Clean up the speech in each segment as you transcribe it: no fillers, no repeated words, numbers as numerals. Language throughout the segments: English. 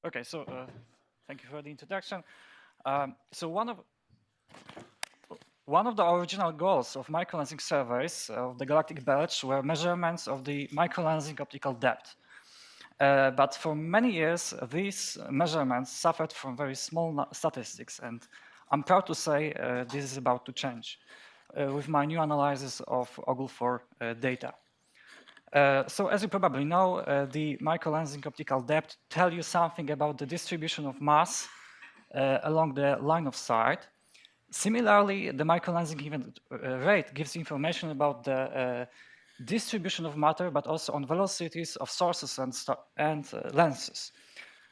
Okay, so thank you for the introduction. So one of the original goals of microlensing surveys of the galactic belch were measurements of the microlensing optical depth. But for many years, these measurements suffered from very small statistics, and I'm proud to say this is about to change with my new analysis of OGL4 data. So as you probably know, the microlensing optical depth tell you something about the distribution of mass along the line of sight. Similarly, the microlensing event rate gives information about the distribution of matter, but also on velocities of sources and lenses.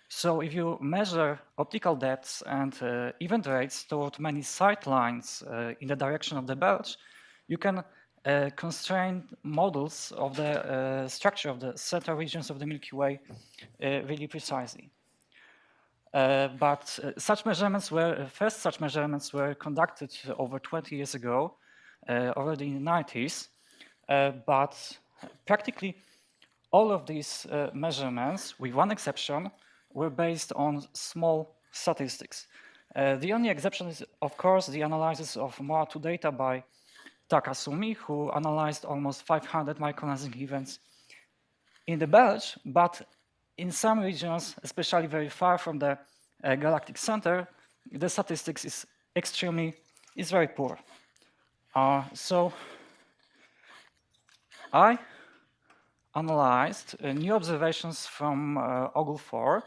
So if you measure optical depths and event rates toward many sight lines in the direction of the belch, you can constrain models of the structure of the central regions of the Milky Way really precisely. But such measurements were conducted over 20 years ago, already in the 90s. But practically all of these measurements, with one exception, were based on small statistics. The only exception is, of course, the analysis of MOA2 data by Takasumi, who analyzed almost 500 microlensing events in the belch, but in some regions, especially very far from the galactic center, the statistics is very poor. So I analyzed new observations from OGL4.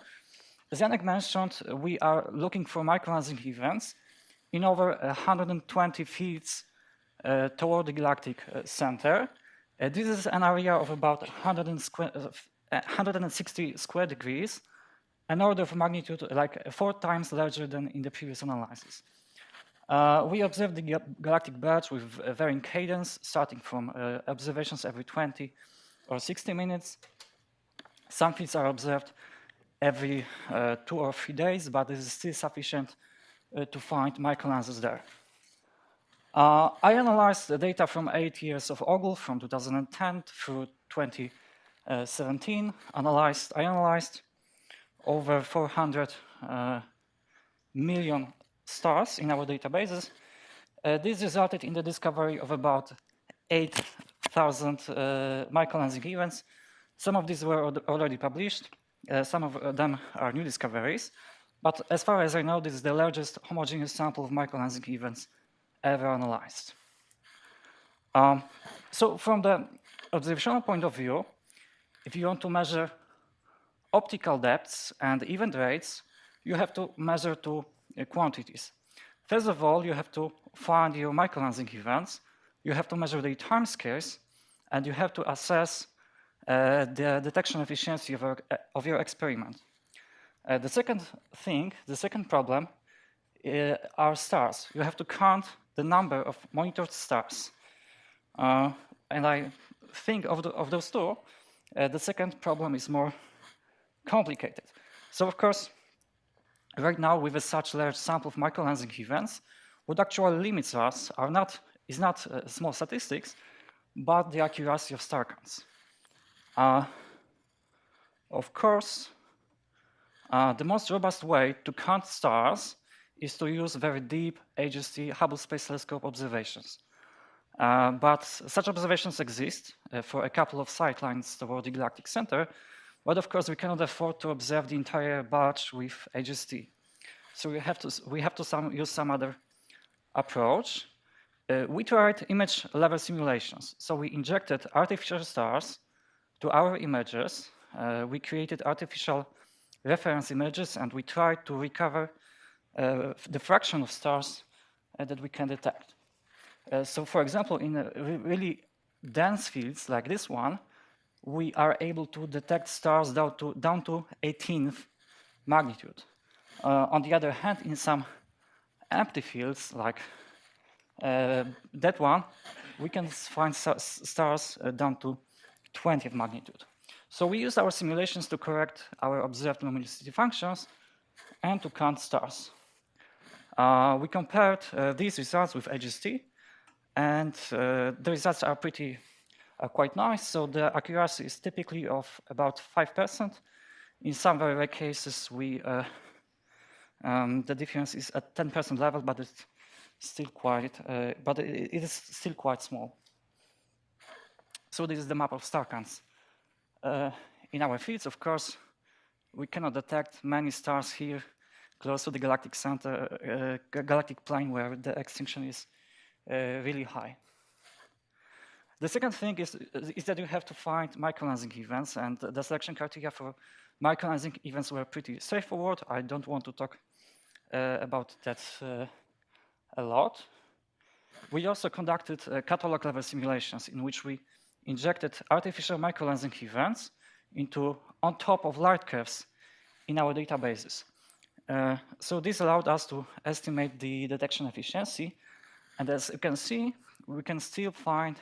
As Janek mentioned, we are looking for microlensing events in over 120 fields toward the galactic center. This is an area of about 160 square degrees, an order of magnitude like 4 times larger than in the previous analysis. We observed the galactic belch with varying cadence, starting from observations every 20 or 60 minutes. Some fields are observed every 2 or 3 days, but this is still sufficient to find microlenses there. I analyzed the data from 8 years of OGL from 2010 through 2017. I analyzed over 400 million stars in our databases. This resulted in the discovery of about 8,000 microlensing events. Some of these were already published. Some of them are new discoveries. But as far as I know, this is the largest homogeneous sample of microlensing events ever analyzed. So from the observational point of view, if you want to measure optical depths and event rates, you have to measure two quantities. First of all, you have to find your microlensing events, you have to measure the timescales, and you have to assess the detection efficiency of your experiment. The second problem are stars. You have to count the number of monitored stars. And I think of those two, the second problem is more complicated. So of course, right now with such large sample of microlensing events, what actually limits us is not small statistics, but the accuracy of star counts. Of course, the most robust way to count stars is to use very deep HST Hubble Space Telescope observations. But such observations exist for a couple of sight lines toward the galactic center, but of course we cannot afford to observe the entire batch with HST. So we have to use some other approach. We tried image level simulations. So we injected artificial stars to our images. We created artificial reference images, and we tried to recover the fraction of stars that we can detect. So for example, in really dense fields like this one, we are able to detect stars down to 18th magnitude. On the other hand, in some empty fields like that one, we can find stars down to 20th magnitude. So we use our simulations to correct our observed luminosity functions and to count stars. We compared these results with HST, and the results are quite nice. So the accuracy is typically of about 5%, In some very rare cases, the difference is at 10% level, but it's still quite, it is still quite small. So this is the map of star counts. In our fields, of course, we cannot detect many stars here close to the galactic center, galactic plane, where the extinction is really high. The second thing is that you have to find microlensing events, and the selection criteria for microlensing events were pretty straightforward. I don't want to talk about that a lot. We also conducted catalog level simulations in which we injected artificial microlensing events on top of light curves in our databases. So this allowed us to estimate the detection efficiency, and as you can see, we can still find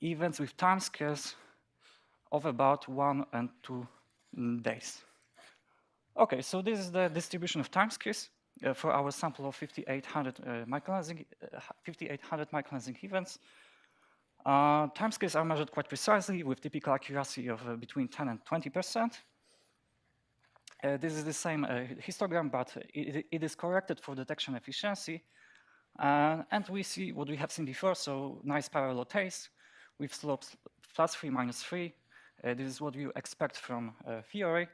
events with timescales of about 1 and 2 days. Okay, so this is the distribution of timescales for our sample of 5,800 microlensing events. Timescales are measured quite precisely with typical accuracy of between 10 and 20%. This is the same histogram, but it is corrected for detection efficiency. And we see what we have seen before, so nice parallel tails with slopes +3, -3. This is what you expect from theory.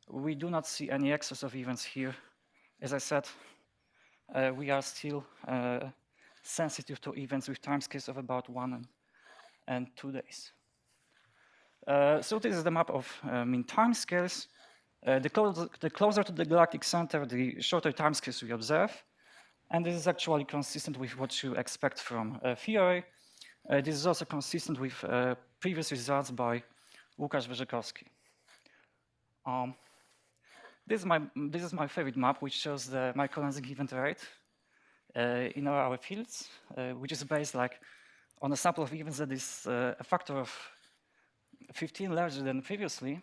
We do not see any excess of events here. As I said, we are still sensitive to events with timescales of about 1 and 2 days. So this is the map of mean timescales. The closer to the galactic center, the shorter timescales we observe. And this is actually consistent with what you expect from theory. This is also consistent with previous results by Łukasz Wyrzykowski. This is my favorite map, which shows the microlensing event rate in our fields, which is based on a sample of events that is a factor of 15 larger than previously.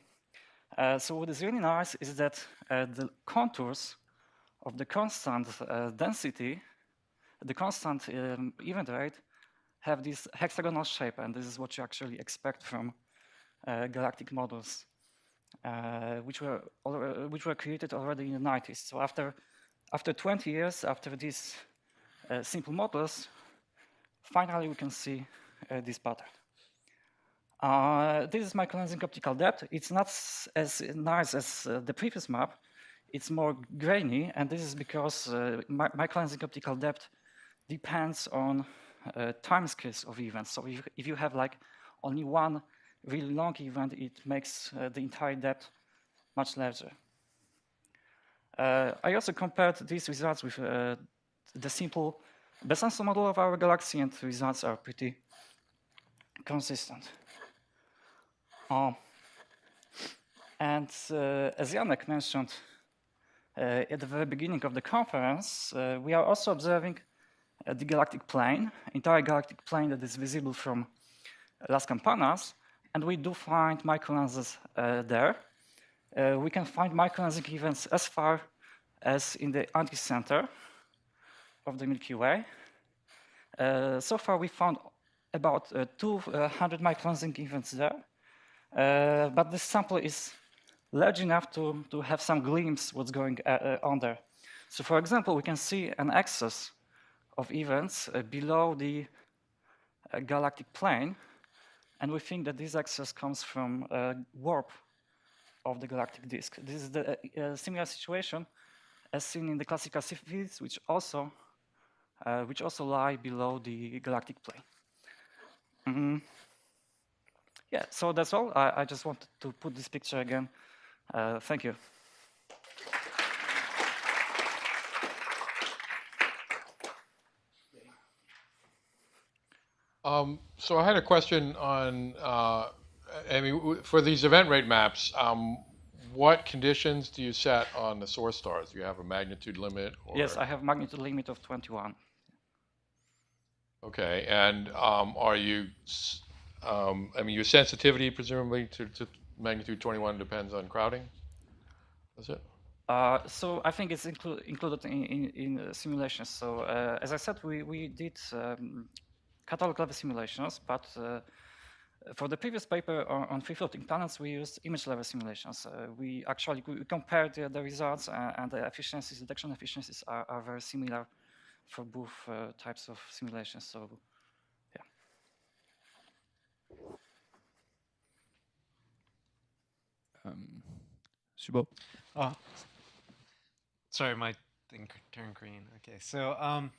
So what is really nice is that the contours of the constant density, the constant event rate, have this hexagonal shape, and this is what you actually expect from galactic models, which were created already in the 90s. So after 20 years, after these simple models, finally we can see this pattern. This is microlensing optical depth. It's not as nice as the previous map. It's more grainy, and this is because microlensing optical depth depends on timescales of events. So if you have only one really long event, it makes the entire depth much larger. I also compared these results with the simple Besançon model of our galaxy, and the results are pretty consistent. And as Janek mentioned at the very beginning of the conference, we are also observing the galactic plane, entire galactic plane that is visible from Las Campanas, and we do find microlenses there. We can find microlensing events as far as in the anti-center of the Milky Way. So far we found about 200 microlensing events there, but this sample is large enough to have some glimpse what's going on there. So for example, we can see an excess of events below the galactic plane, and we think that this excess comes from warp of the galactic disk. This is the similar situation as seen in the classical fields, which also lie below the galactic plane. Yeah, so that's all. I just wanted to put this picture again. Thank you. So I had a question on, for these event rate maps, what conditions do you set on the source stars? Do you have a magnitude limit? Or? Yes, I have magnitude limit of 21. Okay, and are you, your sensitivity presumably to magnitude 21 depends on crowding? Is it? So I think it's included in simulations. So as I said, we did catalog level simulations, but For the previous paper on free-floating planets, we used image-level simulations. We actually compared the results, and the efficiencies, detection efficiencies are very similar for both types of simulations. So, yeah. Subo. Oh, sorry, my thing turned green. Okay, so I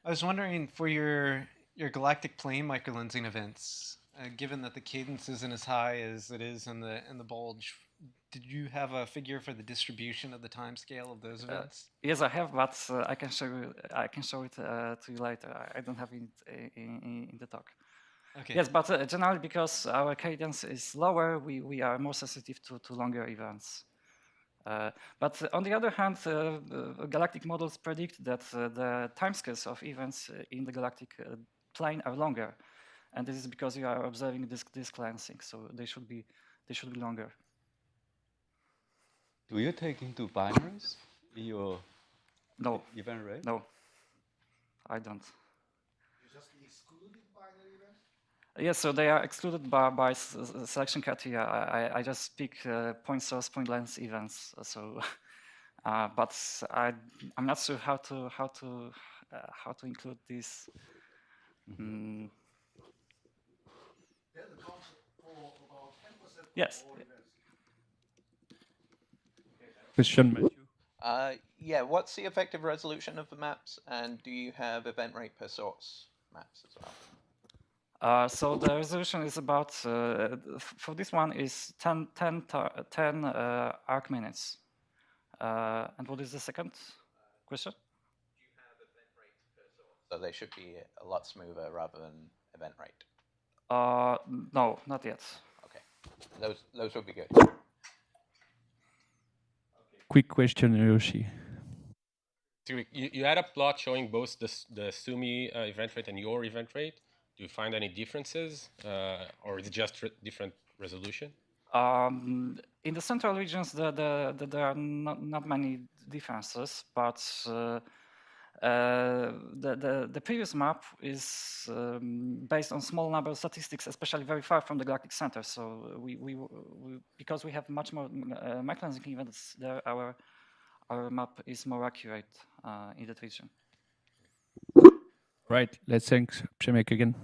was wondering for your galactic plane microlensing events, given that the cadence isn't as high as it is in the bulge, did you have a figure for the distribution of the time scale of those events? Yes, I have, but I can show you. I can show it to you later. I don't have it in the talk. Okay. Yes, but generally because our cadence is lower, we are more sensitive to longer events. But on the other hand, galactic models predict that the timescales of events in the galactic plane are longer, and this is because you are observing this cleansing, so they should be longer. Do you take into binaries in your No, event rate? no, I don't. You just excluded binary events? Yes, so they are excluded by selection criteria. I just pick point source, point length events. So, but I'm not sure how to include this. Mm. That accounts for about 10% of Yes. all events. Question, Matthew. Yeah, what's the effective resolution of the maps, and do you have event rate per source maps as well? So the resolution is about, for this one is 10 arc minutes. And what is the second question? Do you have event rate per source? So they should be a lot smoother rather than event rate. No, not yet. Okay, those would be good. Quick question, Yoshi. So you had a plot showing both the Sumi event rate and your event rate. Do you find any differences, or is it just different resolution? In the central regions, there are not many differences, but the previous map is based on small number of statistics, especially very far from the galactic center. So because we have much more microlensing events there, our map is more accurate in that region. Right, let's thank Przemek again.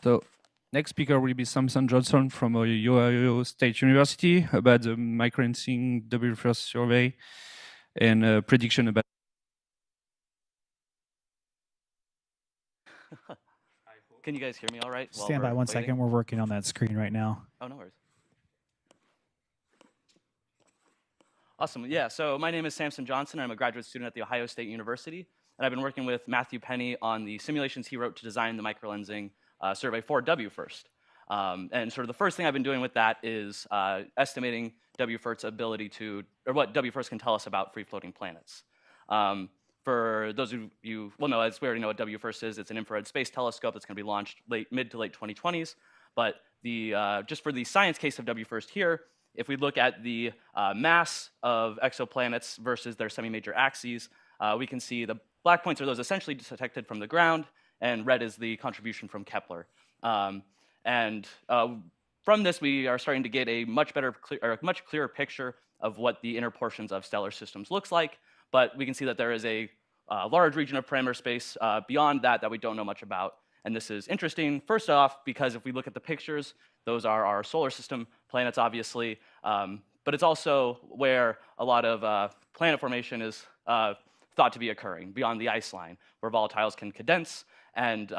So next speaker will be Samson Johnson from Ohio State University about the microlensing W-first survey and prediction about. Can you guys hear me all right? Stand by one second. We're working on that screen right now. Oh, no worries. Awesome. Yeah, so my name is Samson Johnson. I'm a graduate student at The Ohio State University, and I've been working with Matthew Penny on the simulations he wrote to design the microlensing survey for W-first. And sort of the first thing I've been doing with that is estimating W-first's ability to, or what W-first can tell us about free-floating planets. For those of you, well, no, as we already know what W-first is, it's an infrared space telescope that's going to be launched mid to late 2020s. But just for the science case of W-first here, if we look at the mass of exoplanets versus their semi-major axes, we can see the black points are those essentially detected from the ground, and red is the contribution from Kepler. From this, we are starting to get a much clearer picture of what the inner portions of stellar systems looks like. But we can see that there is a large region of parameter space beyond that we don't know much about. And this is interesting, first off, because if we look at the pictures, those are our solar system planets, obviously. But it's also where a lot of planet formation is thought to be occurring, beyond the ice line, where volatiles can condense, and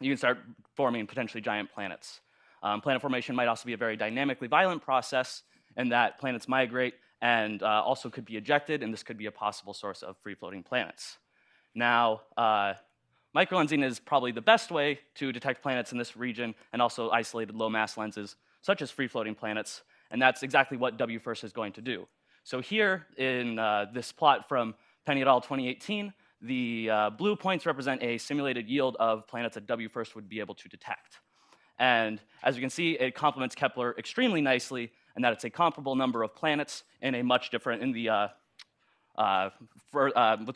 you can start forming potentially giant planets. Planet formation might also be a very dynamically violent process, in that planets migrate and also could be ejected, and this could be a possible source of free-floating planets. Now, microlensing is probably the best way to detect planets in this region, and also isolated low-mass lenses, such as free-floating planets, and that's exactly what W-first is going to do. So here, in this plot from Penny et al. 2018, the blue points represent a simulated yield of planets that W-first would be able to detect. And as you can see, it complements Kepler extremely nicely, and that it's a comparable number of planets in a much different, with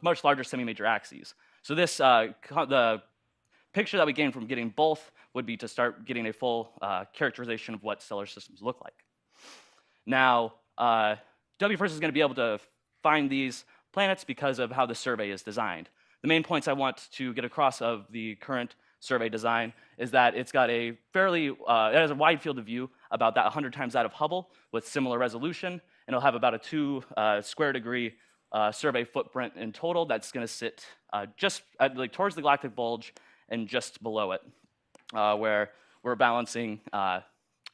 much larger semi-major axes. So this, the picture that we gain from getting both would be to start getting a full characterization of what stellar systems look like. Now, WFIRST is going to be able to find these planets because of how the survey is designed. The main points I want to get across of the current survey design is that it's got a fairly, it has a wide field of view, about that 100 times that of Hubble, with similar resolution, and it'll have about a 2 square degree survey footprint in total that's going to sit just towards the galactic bulge and just below it, where we're balancing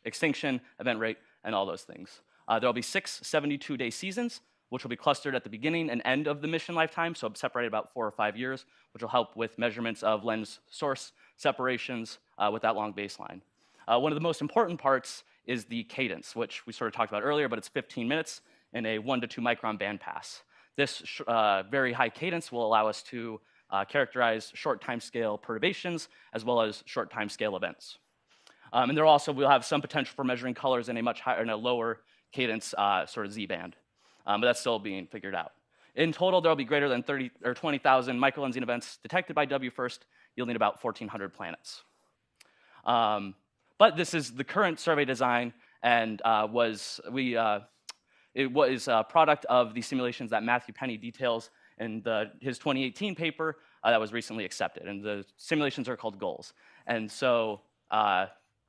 extinction, event rate, and all those things. There'll be 6 72-day seasons, which will be clustered at the beginning and end of the mission lifetime, so separated about 4 or 5 years, which will help with measurements of lens source separations with that long baseline. One of the most important parts is the cadence, which we sort of talked about earlier, but it's 15 minutes in a 1 to 2 micron bandpass. This very high cadence will allow us to characterize short timescale perturbations as well as short timescale events. And there also will have some potential for measuring colors in a much higher, in a lower cadence sort of Z band, but that's still being figured out. In total, there will be greater than 30 or 20,000 microlensing events detected by WFIRST, yielding about 1,400 planets. But this is the current survey design, and it was a product of the simulations that Matthew Penny details in his 2018 paper that was recently accepted. And the simulations are called goals. And so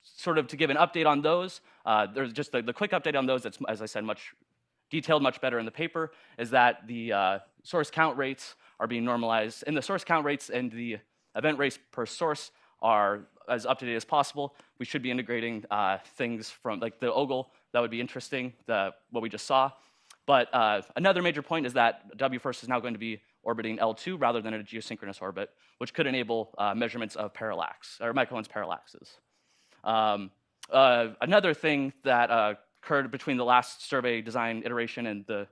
sort of to give an update on those, there's just the quick update on those that's, as I said, much detailed, much better in the paper, is that the source count rates are being normalized. And the source count rates and the event rates per source are as up to date as possible. We should be integrating things from like the OGLE. That would be interesting, what we just saw. But another major point is that WFIRST is now going to be orbiting L2 rather than a geosynchronous orbit, which could enable measurements of parallax, or microlens parallaxes. Another thing that occurred between the last survey design iteration and the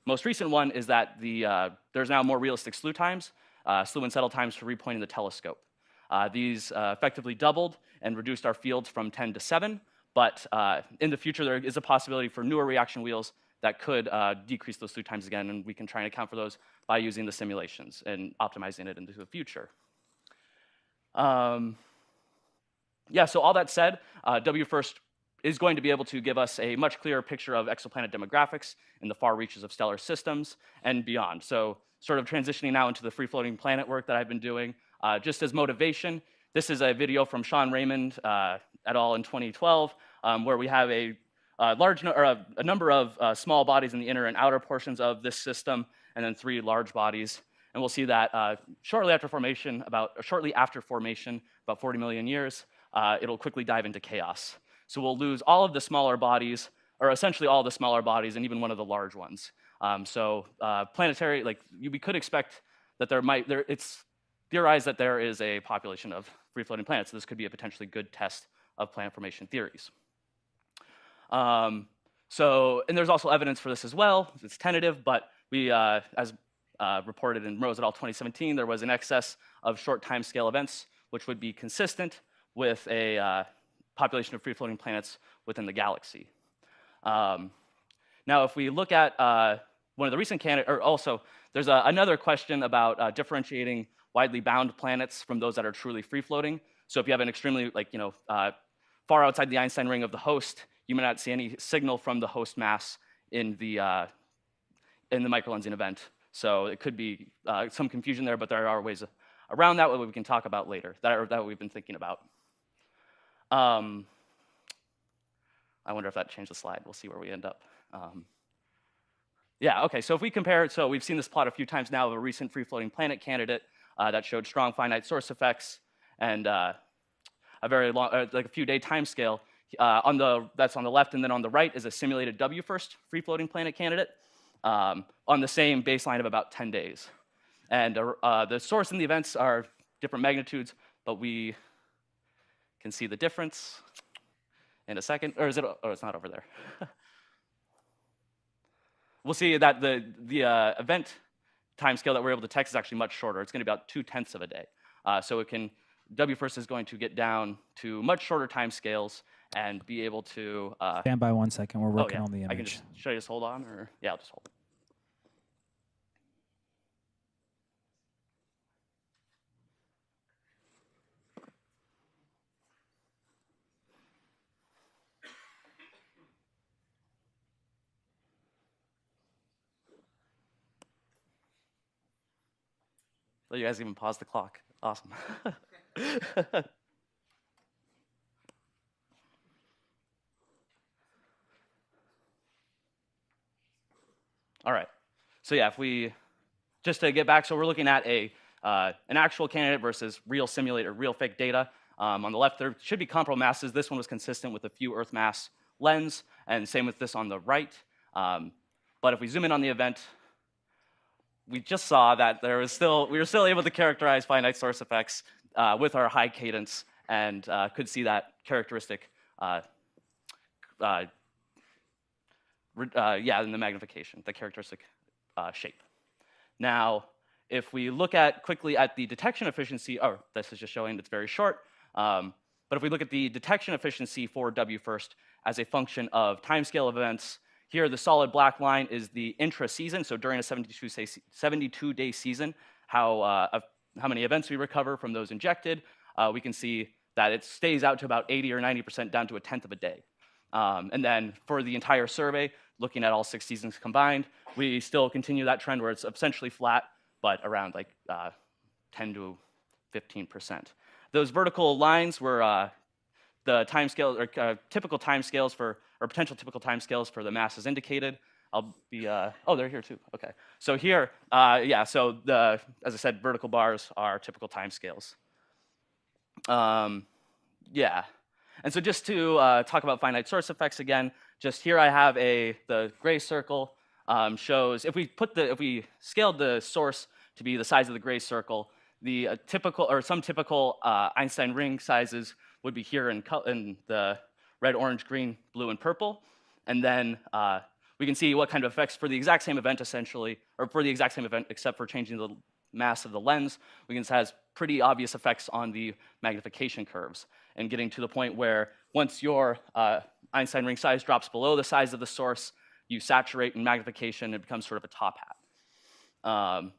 most recent one is that there's now more realistic slew times, slew and settle times for repointing the telescope. These effectively doubled and reduced our fields from 10 to 7, but in the future there is a possibility for newer reaction wheels that could decrease those slew times again, and we can try and account for those by using the simulations and optimizing it into the future. Yeah, so all that said, WFIRST is going to be able to give us a much clearer picture of exoplanet demographics in the far reaches of stellar systems and beyond. So sort of transitioning now into the free-floating planet work that I've been doing. Just as motivation, this is a video from Sean Raymond et al. In 2012, where we have a number of small bodies in the inner and outer portions of this system, and then 3 large bodies. And we'll see that shortly after formation, about 40 million years, it'll quickly dive into chaos. So we'll lose all of the smaller bodies, or essentially all the smaller bodies, and even one of the large ones. Planetary, we could expect that it's theorized that there is a population of free-floating planets. So this could be a potentially good test of planet formation theories. And there's also evidence for this as well. It's tentative, but we, as reported in Rose et al. 2017, there was an excess of short timescale events, which would be consistent with a population of free-floating planets within the galaxy. Now, if we look at one of the recent candidates, or also, there's another question about differentiating widely bound planets from those that are truly free-floating. So if you have an extremely, far outside the Einstein ring of the host, you may not see any signal from the host mass in the microlensing event. So it could be some confusion there, but there are ways around that we can talk about later, that we've been thinking about. I wonder if that changed the slide. We'll see where we end up. Yeah, okay, so if we compare, so we've seen this plot a few times now of a recent free-floating planet candidate that showed strong finite source effects and a very long, a few-day time scale. That's on the left, and then on the right is a simulated WFIRST free-floating planet candidate on the same baseline of about 10 days. And the source and the events are different magnitudes, but we can see the difference in a second. Or is it? Oh, it's not over there. We'll see that the event timescale that we're able to detect is actually much shorter. It's going to be about 0.2 of a day. So it can W1st is going to get down to much shorter timescales and be able to. Stand by 1 second. We're working yeah. on the image. I can just. Should I just hold on, or yeah, I'll just hold. So you guys even paused the clock. Awesome. All right. So yeah, if we just to get back, so we're looking at an actual candidate versus real simulate or real fake data. On the left, there should be comparable masses. This one was consistent with a few Earth mass lens, and same with this on the right. But if we zoom in on the event, we just saw that we were still able to characterize finite source effects with our high cadence, and could see that characteristic in the magnification, the characteristic shape. Now, if we look quickly at the detection efficiency, this is just showing it's very short, but if we look at the detection efficiency for W1st as a function of timescale events, here the solid black line is the intra-season, so during a 72-day season, how many events we recover from those injected. We can see that it stays out to about 80 or 90% down to 1/10 of a day. And then for the entire survey, looking at all 6 seasons combined, we still continue that trend where it's essentially flat, but around like 10 to 15%. Those vertical lines were the timescale or typical timescales for, or potential typical timescales for the masses indicated. I'll be, they're here too. Okay. So here, so as I said, vertical bars are typical timescales. And so just to talk about finite source effects again, just here I have the gray circle shows, if we scaled the source to be the size of the gray circle, the some typical Einstein ring sizes would be here in the red, orange, green, blue, and purple. And then we can see what kind of effects for the exact same event essentially, or for the exact same event except for changing the mass of the lens, we can see it has pretty obvious effects on the magnification curves and getting to the point where once your Einstein ring size drops below the size of the source, you saturate in magnification, it becomes sort of a top hat.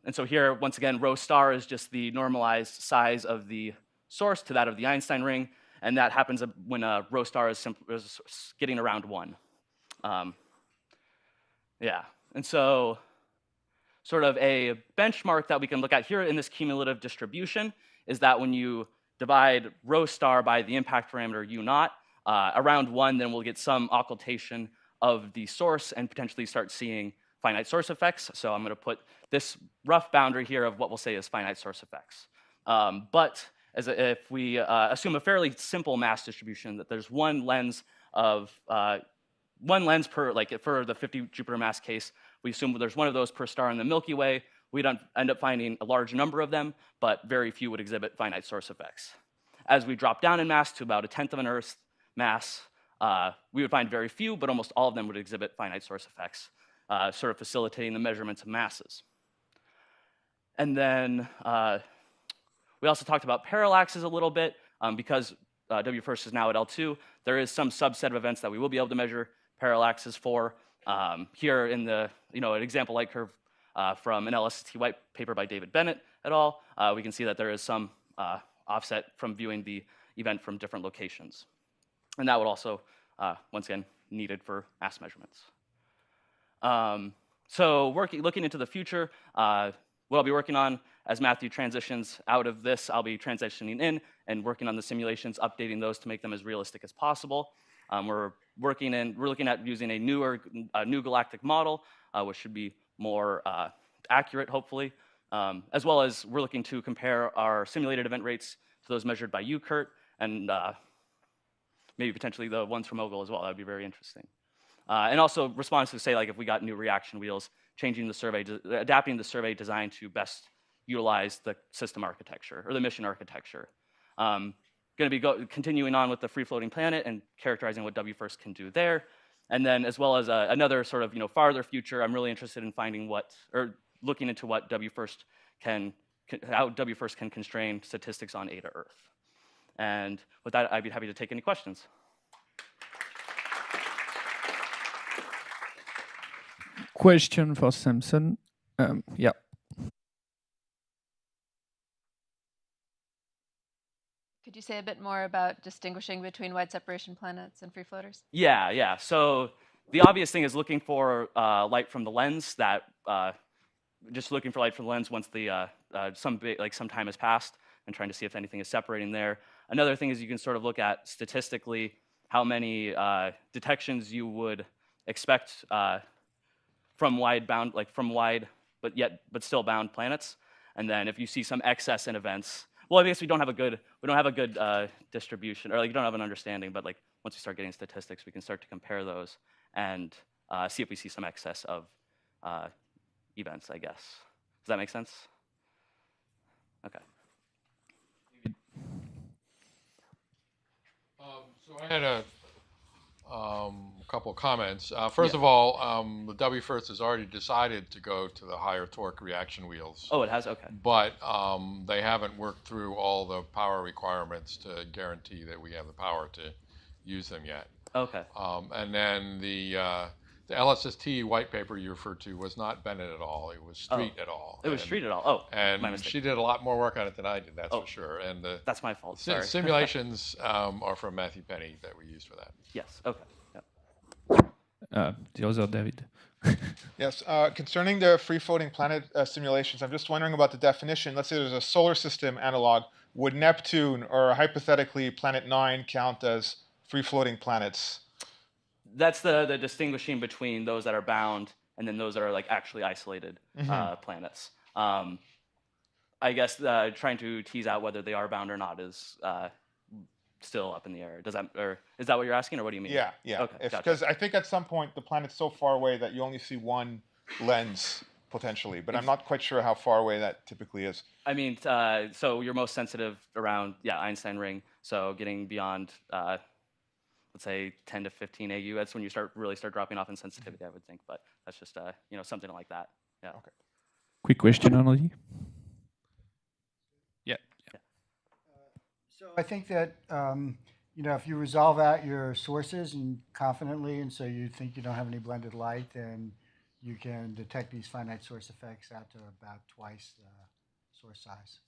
And so here, once again, rho star is just the normalized size of the source to that of the Einstein ring, and that happens when a rho star is getting around 1. And so sort of a benchmark that we can look at here in this cumulative distribution is that when you divide rho star by the impact parameter u naught, around 1, then we'll get some occultation of the source and potentially start seeing finite source effects. So I'm going to put this rough boundary here of what we'll say is finite source effects. But if we assume a fairly simple mass distribution, that there's one lens per, like for the 50 Jupiter mass case, we assume there's one of those per star in the Milky Way. We don't end up finding a large number of them, but very few would exhibit finite source effects. As we drop down in mass to about 1/10 of an Earth mass, we would find very few, but almost all of them would exhibit finite source effects, sort of facilitating the measurements of masses. And then we also talked about parallaxes a little bit. Because W1st is now at L2, there is some subset of events that we will be able to measure parallaxes for. Here in an example light curve from an LST white paper by David Bennett et al., we can see that there is some offset from viewing the event from different locations. And that would also, once again, needed for mass measurements. So looking into the future, what I'll be working on as Matthew transitions out of this, I'll be transitioning in and working on the simulations, updating those to make them as realistic as possible. We're looking at using a new galactic model, which should be more accurate, hopefully, as well as we're looking to compare our simulated event rates to those measured by UCURT, and maybe potentially the ones from OGLE as well. That would be very interesting. And also response to say, like, if we got new reaction wheels, changing the survey, adapting the survey design to best utilize the system architecture or the mission architecture. Going to be continuing on with the free-floating planet and characterizing what W1st can do there. And then as well as another sort of farther future, I'm really interested in finding looking into what how W1st can constrain statistics on Eta Earth. And with that, I'd be happy to take any questions. Question for Samson. Yeah. Could you say a bit more about distinguishing between wide separation planets and free floaters? Yeah. So the obvious thing is looking for light from the lens. Just looking for light from the lens once the some time has passed, and trying to see if anything is separating there. Another thing is you can sort of look at statistically how many detections you would expect from wide but still bound planets, and then if you see some excess in events. Well, I guess we don't have a good distribution, or like you don't have an understanding. But like once we start getting statistics, we can start to compare those and see if we see some excess of events. I guess. Does that make sense? Okay. So I had a couple of comments. First of all, the WFIRST has already decided to go to the higher torque reaction wheels. Oh, it has? Okay. But they haven't worked through all the power requirements to guarantee that we have the power to use them yet. Okay. And then the LSST white paper you referred to was not Bennett et al. It was Street et al. It was Street et al. Oh, and my mistake. she did a lot more work on it than I did, that's for sure. And the that's my fault. Sorry. simulations are from Matthew Penny that we used for that. Yes. Okay. The other David. Yes, concerning the free-floating planet simulations, I'm just wondering about the definition. Let's say there's a solar system analog. Would Neptune or hypothetically Planet 9 count as free-floating planets? That's the distinguishing between those that are bound and then those that are like actually isolated planets. I guess trying to tease out whether they are bound or not is still up in the air. Is that what you're asking, or what do you mean? Yeah. Okay, Because gotcha. I think at some point the planet's so far away that you only see one lens potentially, but I'm not quite sure how far away that typically is. I mean, so you're most sensitive around Einstein ring. So getting beyond let's say 10 to 15 AU, that's when you really start dropping off in sensitivity, I would think. But that's just something like that. Yeah. Okay. Quick question, Andy. Yeah. So I think that if you resolve out your sources and confidently, and so you think you don't have any blended light, then you can detect these finite source effects out to about twice the source size.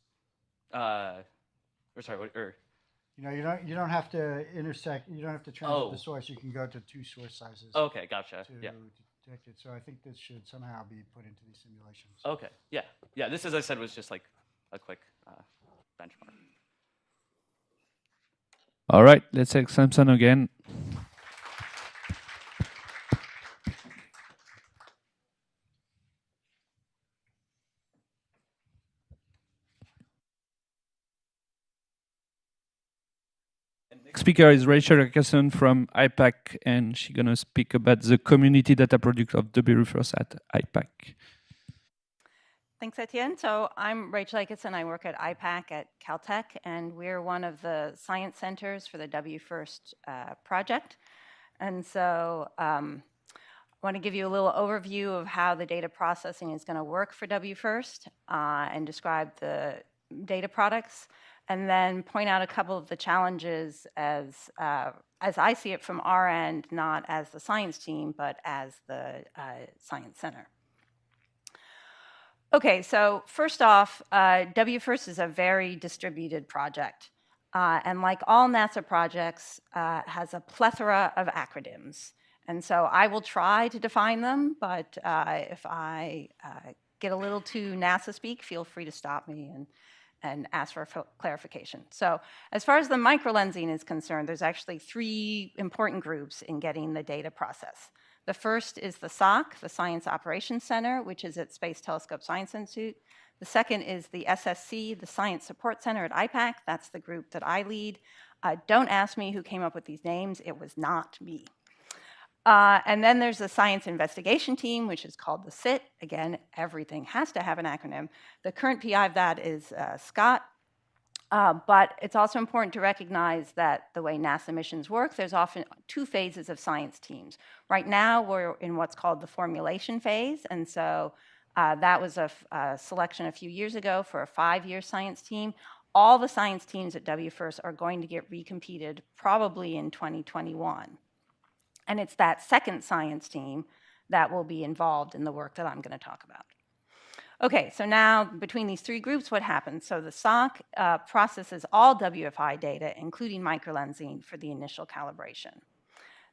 You don't have to intersect. You don't have to transit the source. You can go to two source sizes. Okay, gotcha. To detect it. So I think this should somehow be put into these simulations. Okay. Yeah. This, as I said, was just like a quick benchmark. All right, let's take Samson again. Next speaker is Rachel Atkinson from IPAC, and she's going to speak about the community data product of WFIRST at IPAC. Thanks, Etienne. So I'm Rachel Atkinson. I work at IPAC at Caltech, and we're one of the science centers for the WFIRST project. And so I want to give you a little overview of how the data processing is going to work for WFIRST and describe the data products, and then point out a couple of the challenges as I see it from our end, not as the science team, but as the science center. Okay, so first off, WFIRST is a very distributed project. And like all NASA projects, has a plethora of acronyms. And so I will try to define them, but if I get a little too NASA speak, feel free to stop me and ask for clarification. So as far as the microlensing is concerned, there's actually three important groups in getting the data processed. The first is the SOC, the Science Operations Center, which is at Space Telescope Science Institute. The second is the SSC, the Science Support Center at IPAC. That's the group that I lead. Don't ask me who came up with these names. It was not me. And then there's the Science Investigation Team, which is called the SIT. Again, everything has to have an acronym. The current PI of that is Scott. But it's also important to recognize that the way NASA missions work, there's often two phases of science teams. Right now, we're in what's called the formulation phase. And so that was a selection a few years ago for a 5-year science team. all the science teams at WFIRST are going to get recompeted probably in 2021. And it's that second science team that will be involved in the work that I'm going to talk about. Okay, so now between these three groups, what happens? So the SOC processes all WFI data, including microlensing, for the initial calibration.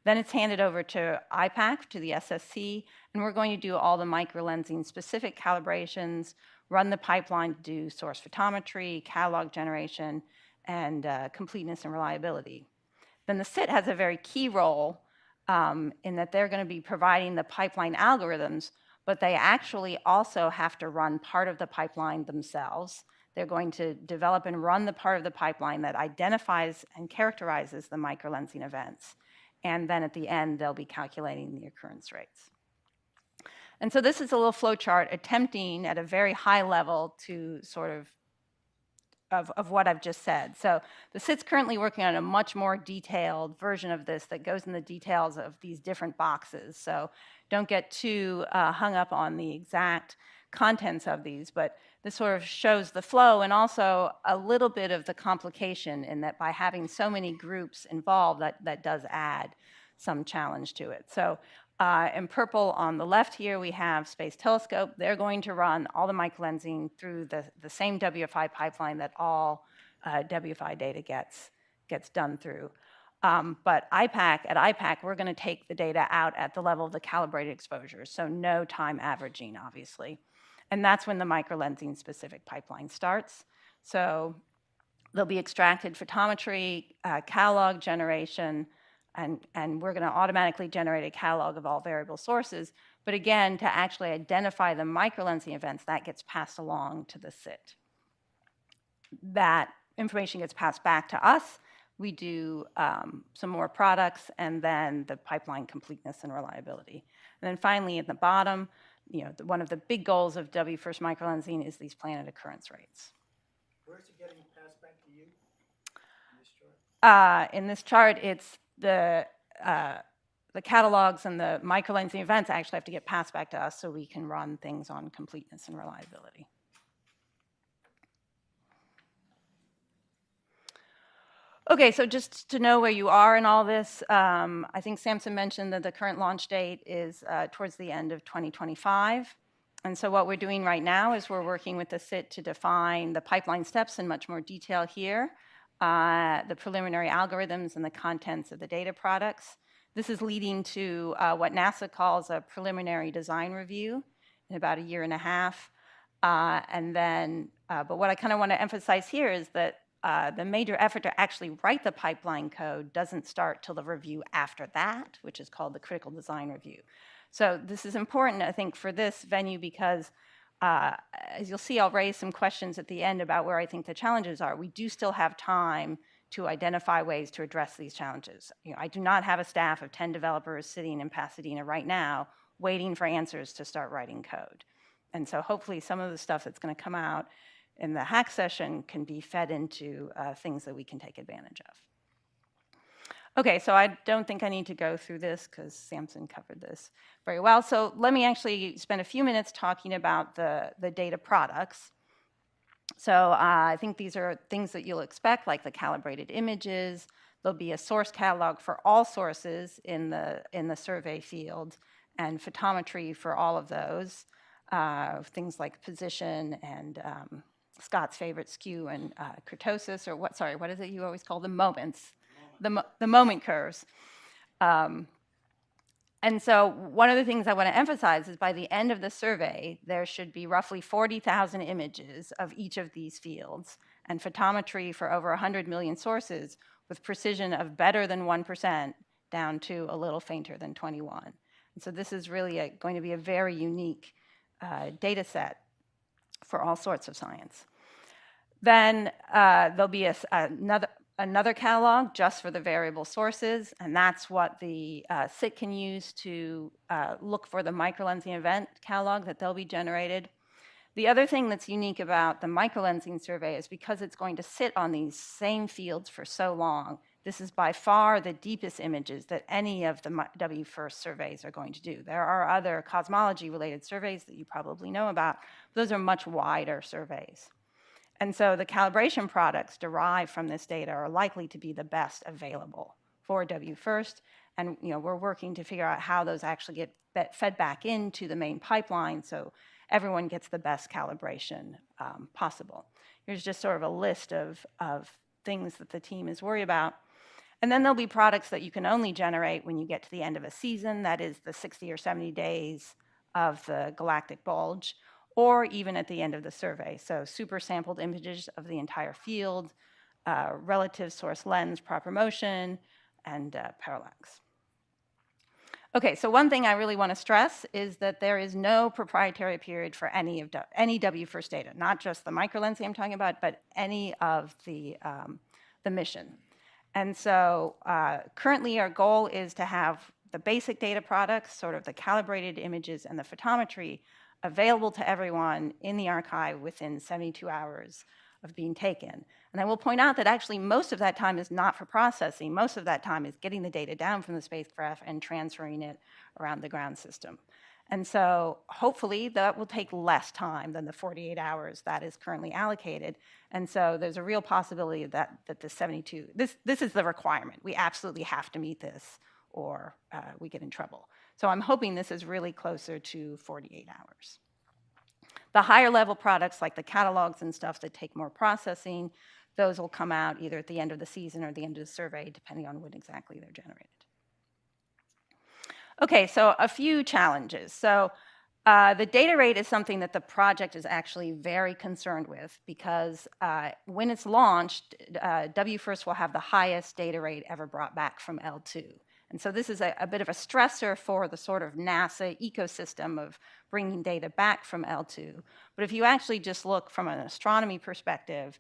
Then it's handed over to IPAC, to the SSC, and we're going to do all the microlensing specific calibrations, run the pipeline to do source photometry, catalog generation, and completeness and reliability. Then the SIT has a very key role in that they're going to be providing the pipeline algorithms, but they actually also have to run part of the pipeline themselves. They're going to develop and run the part of the pipeline that identifies and characterizes the microlensing events. And then at the end, they'll be calculating the occurrence rates. And so this is a little flow chart attempting at a very high level to sort of what I've just said. So the SIT's currently working on a much more detailed version of this that goes in the details of these different boxes. So don't get too hung up on the exact contents of these, but this sort of shows the flow and also a little bit of the complication in that by having so many groups involved, that does add some challenge to it. So in purple on the left here, we have Space Telescope. They're going to run all the microlensing through the same WFI pipeline that all WFI data gets done through. But at IPAC, we're going to take the data out at the level of the calibrated exposure, so no time averaging, obviously. And that's when the microlensing specific pipeline starts. So there'll be extracted photometry, catalog generation, and we're going to automatically generate a catalog of all variable sources. But again, to actually identify the microlensing events, that gets passed along to the SIT. That information gets passed back to us. We do some more products, and then the pipeline completeness and reliability. And then finally, at the bottom, one of the big goals of WFIRST microlensing is these planet occurrence rates. Where is it getting passed back to you in this chart? In this chart, it's the catalogs and the microlensing events actually have to get passed back to us so we can run things on completeness and reliability. Okay, so just to know where you are in all this, I think Samson mentioned that the current launch date is towards the end of 2025. And so what we're doing right now is we're working with the SIT to define the pipeline steps in much more detail here, the preliminary algorithms and the contents of the data products. This is leading to what NASA calls a preliminary design review in about a year and a half. But what I kind of want to emphasize here is that the major effort to actually write the pipeline code doesn't start till the review after that, which is called the critical design review. So this is important, I think, for this venue because, as you'll see, I'll raise some questions at the end about where I think the challenges are. We do still have time to identify ways to address these challenges. I do not have a staff of 10 developers sitting in Pasadena right now waiting for answers to start writing code. And so hopefully some of the stuff that's going to come out in the hack session can be fed into things that we can take advantage of. Okay, so I don't think I need to go through this because Samson covered this very well. So let me actually spend a few minutes talking about the data products. So I think these are things that you'll expect, like the calibrated images. There'll be a source catalog for all sources in the survey field and photometry for all of those. Things like position and Scott's favorite skew and kurtosis, or what is it you always call them? Moments. The moment curves. And so one of the things I want to emphasize is by the end of the survey, there should be roughly 40,000 images of each of these fields and photometry for over 100 million sources with precision of better than 1% down to a little fainter than 21. And so this is really going to be a very unique data set for all sorts of science. Then there'll be another catalog just for the variable sources, and that's what the SIT can use to look for the microlensing event catalog that they'll be generated. The other thing that's unique about the microlensing survey is because it's going to sit on these same fields for so long, this is by far the deepest images that any of the WFIRST surveys are going to do. There are other cosmology-related surveys that you probably know about. Those are much wider surveys. And so the calibration products derived from this data are likely to be the best available for WFIRST. And we're working to figure out how those actually get fed back into the main pipeline so everyone gets the best calibration possible. Here's just sort of a list of things that the team is worried about. And then there'll be products that you can only generate when you get to the end of a season, that is the 60 or 70 days of the galactic bulge, or even at the end of the survey. So super sampled images of the entire field, relative source lens proper motion, and parallax. Okay, so one thing I really want to stress is that there is no proprietary period for any WFIRST data, not just the microlensing I'm talking about, but any of the mission. And so currently our goal is to have the basic data products, sort of the calibrated images and the photometry, available to everyone in the archive within 72 hours of being taken. And I will point out that actually most of that time is not for processing. Most of that time is getting the data down from the spacecraft and transferring it around the ground system. And so hopefully that will take less time than the 48 hours that is currently allocated. And so there's a real possibility that the 72, this is the requirement. We absolutely have to meet this or we get in trouble. So I'm hoping this is really closer to 48 hours. The higher level products like the catalogs and stuff that take more processing, those will come out either at the end of the season or the end of the survey, depending on when exactly they're generated. Okay, so a few challenges. So the data rate is something that the project is actually very concerned with because when it's launched, WFIRST will have the highest data rate ever brought back from L2. And so this is a bit of a stressor for the sort of NASA ecosystem of bringing data back from L2. But if you actually just look from an astronomy perspective,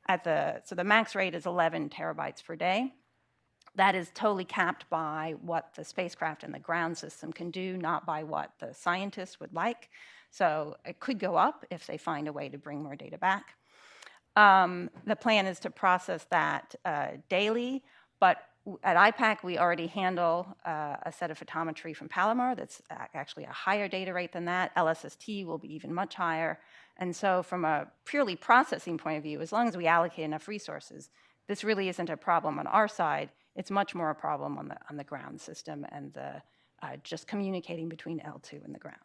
so the max rate is 11 terabytes per day. That is totally capped by what the spacecraft and the ground system can do, not by what the scientists would like. So it could go up if they find a way to bring more data back. The plan is to process that daily, but at IPAC, we already handle a set of photometry from Palomar that's actually a higher data rate than that. LSST will be even much higher. And so from a purely processing point of view, as long as we allocate enough resources, this really isn't a problem on our side. It's much more a problem on the ground system and the just communicating between L2 and the ground.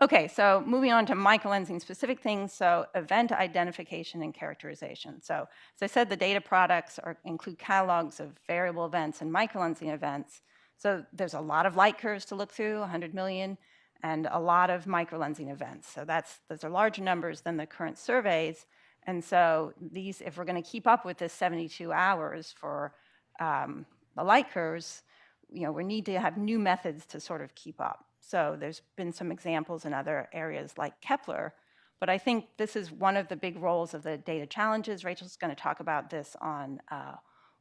Okay, so moving on to microlensing specific things, so event identification and characterization. So as I said, the data products include catalogs of variable events and microlensing events. So there's a lot of light curves to look through, 100 million, and a lot of microlensing events. So those are larger numbers than the current surveys. And so these, if we're going to keep up with this 72 hours for the light curves, we need to have new methods to sort of keep up. So there's been some examples in other areas like Kepler, but I think this is one of the big roles of the data challenges. Rachel's going to talk about this on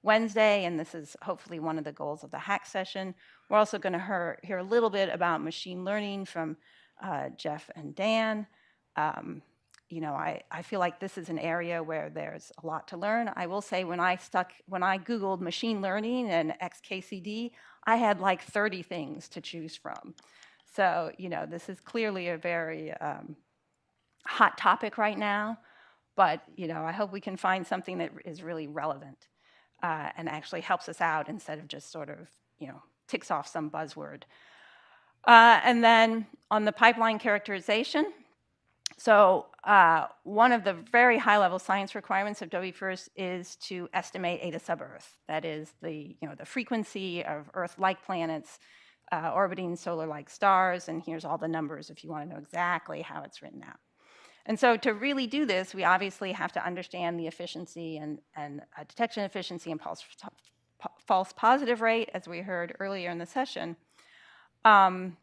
Wednesday, and this is hopefully one of the goals of the hack session. We're also going to hear a little bit about machine learning from Jeff and Dan. I feel like this is an area where there's a lot to learn. I will say when I Googled machine learning and XKCD, I had like 30 things to choose from. So, this is clearly a very hot topic right now, but, I hope we can find something that is really relevant and actually helps us out instead of just sort of, ticks off some buzzword. And then on the pipeline characterization, so one of the very high-level science requirements of WFIRST is to estimate eta sub-Earth. That is the frequency of Earth-like planets orbiting solar-like stars, and here's all the numbers if you want to know exactly how it's written out. And so to really do this, we obviously have to understand the efficiency and detection efficiency and false positive rate, as we heard earlier in the session. And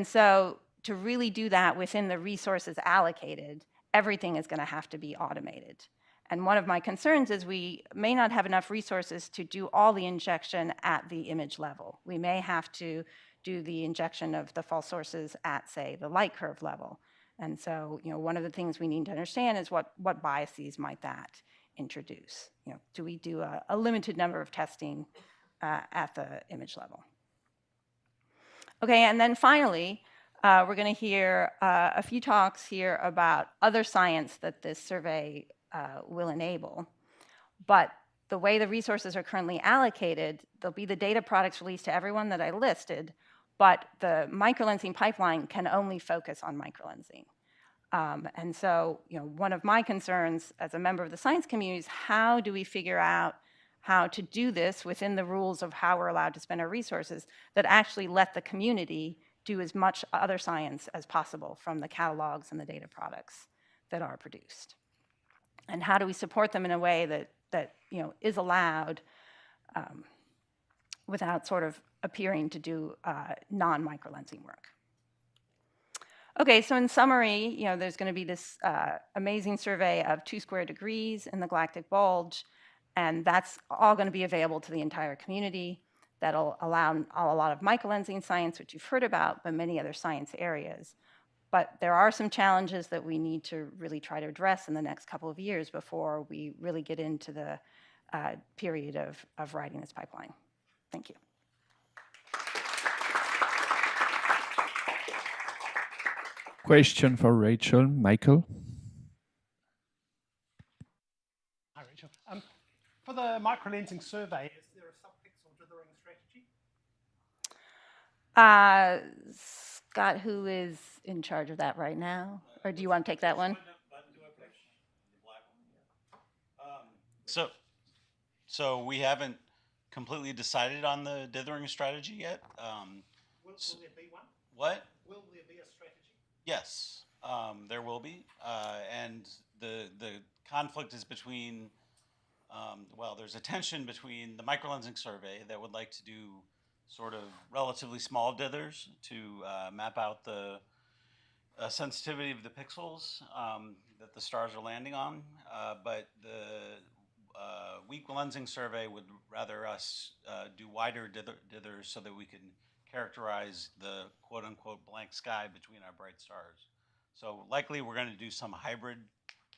so to really do that within the resources allocated, everything is going to have to be automated. And one of my concerns is we may not have enough resources to do all the injection at the image level. We may have to do the injection of the false sources at, say, the light curve level. And so, one of the things we need to understand is what biases might that introduce? Do we do a limited number of testing at the image level? Okay, and then finally, we're going to hear a few talks here about other science that this survey will enable. But the way the resources are currently allocated, there'll be the data products released to everyone that I listed, but the microlensing pipeline can only focus on microlensing. And so, one of my concerns as a member of the science community is how do we figure out how to do this within the rules of how we're allowed to spend our resources that actually let the community do as much other science as possible from the catalogs and the data products that are produced. And how do we support them in a way that is allowed without sort of appearing to do non-microlensing work. Okay, so in summary, there's going to be this amazing survey of 2 square degrees in the galactic bulge, and that's all going to be available to the entire community. That'll allow a lot of microlensing science, which you've heard about, but many other science areas. But there are some challenges that we need to really try to address in the next couple of years before we really get into the period of writing this pipeline. Thank you. Question for Rachel. Michael? Hi, Rachel. For the microlensing survey, is there a subpixel dithering strategy? Scott, who is in charge of that right now? Or do you want to take that one? So we haven't completely decided on the dithering strategy yet. Will there be one? What? Will there be a strategy? Yes, there will be, and the conflict is between. Well, there's a tension between the microlensing survey that would like to do sort of relatively small dithers to map out the sensitivity of the pixels that the stars are landing on, but the weak lensing survey would rather us do wider dithers so that we can characterize the quote-unquote blank sky between our bright stars. So likely we're going to do some hybrid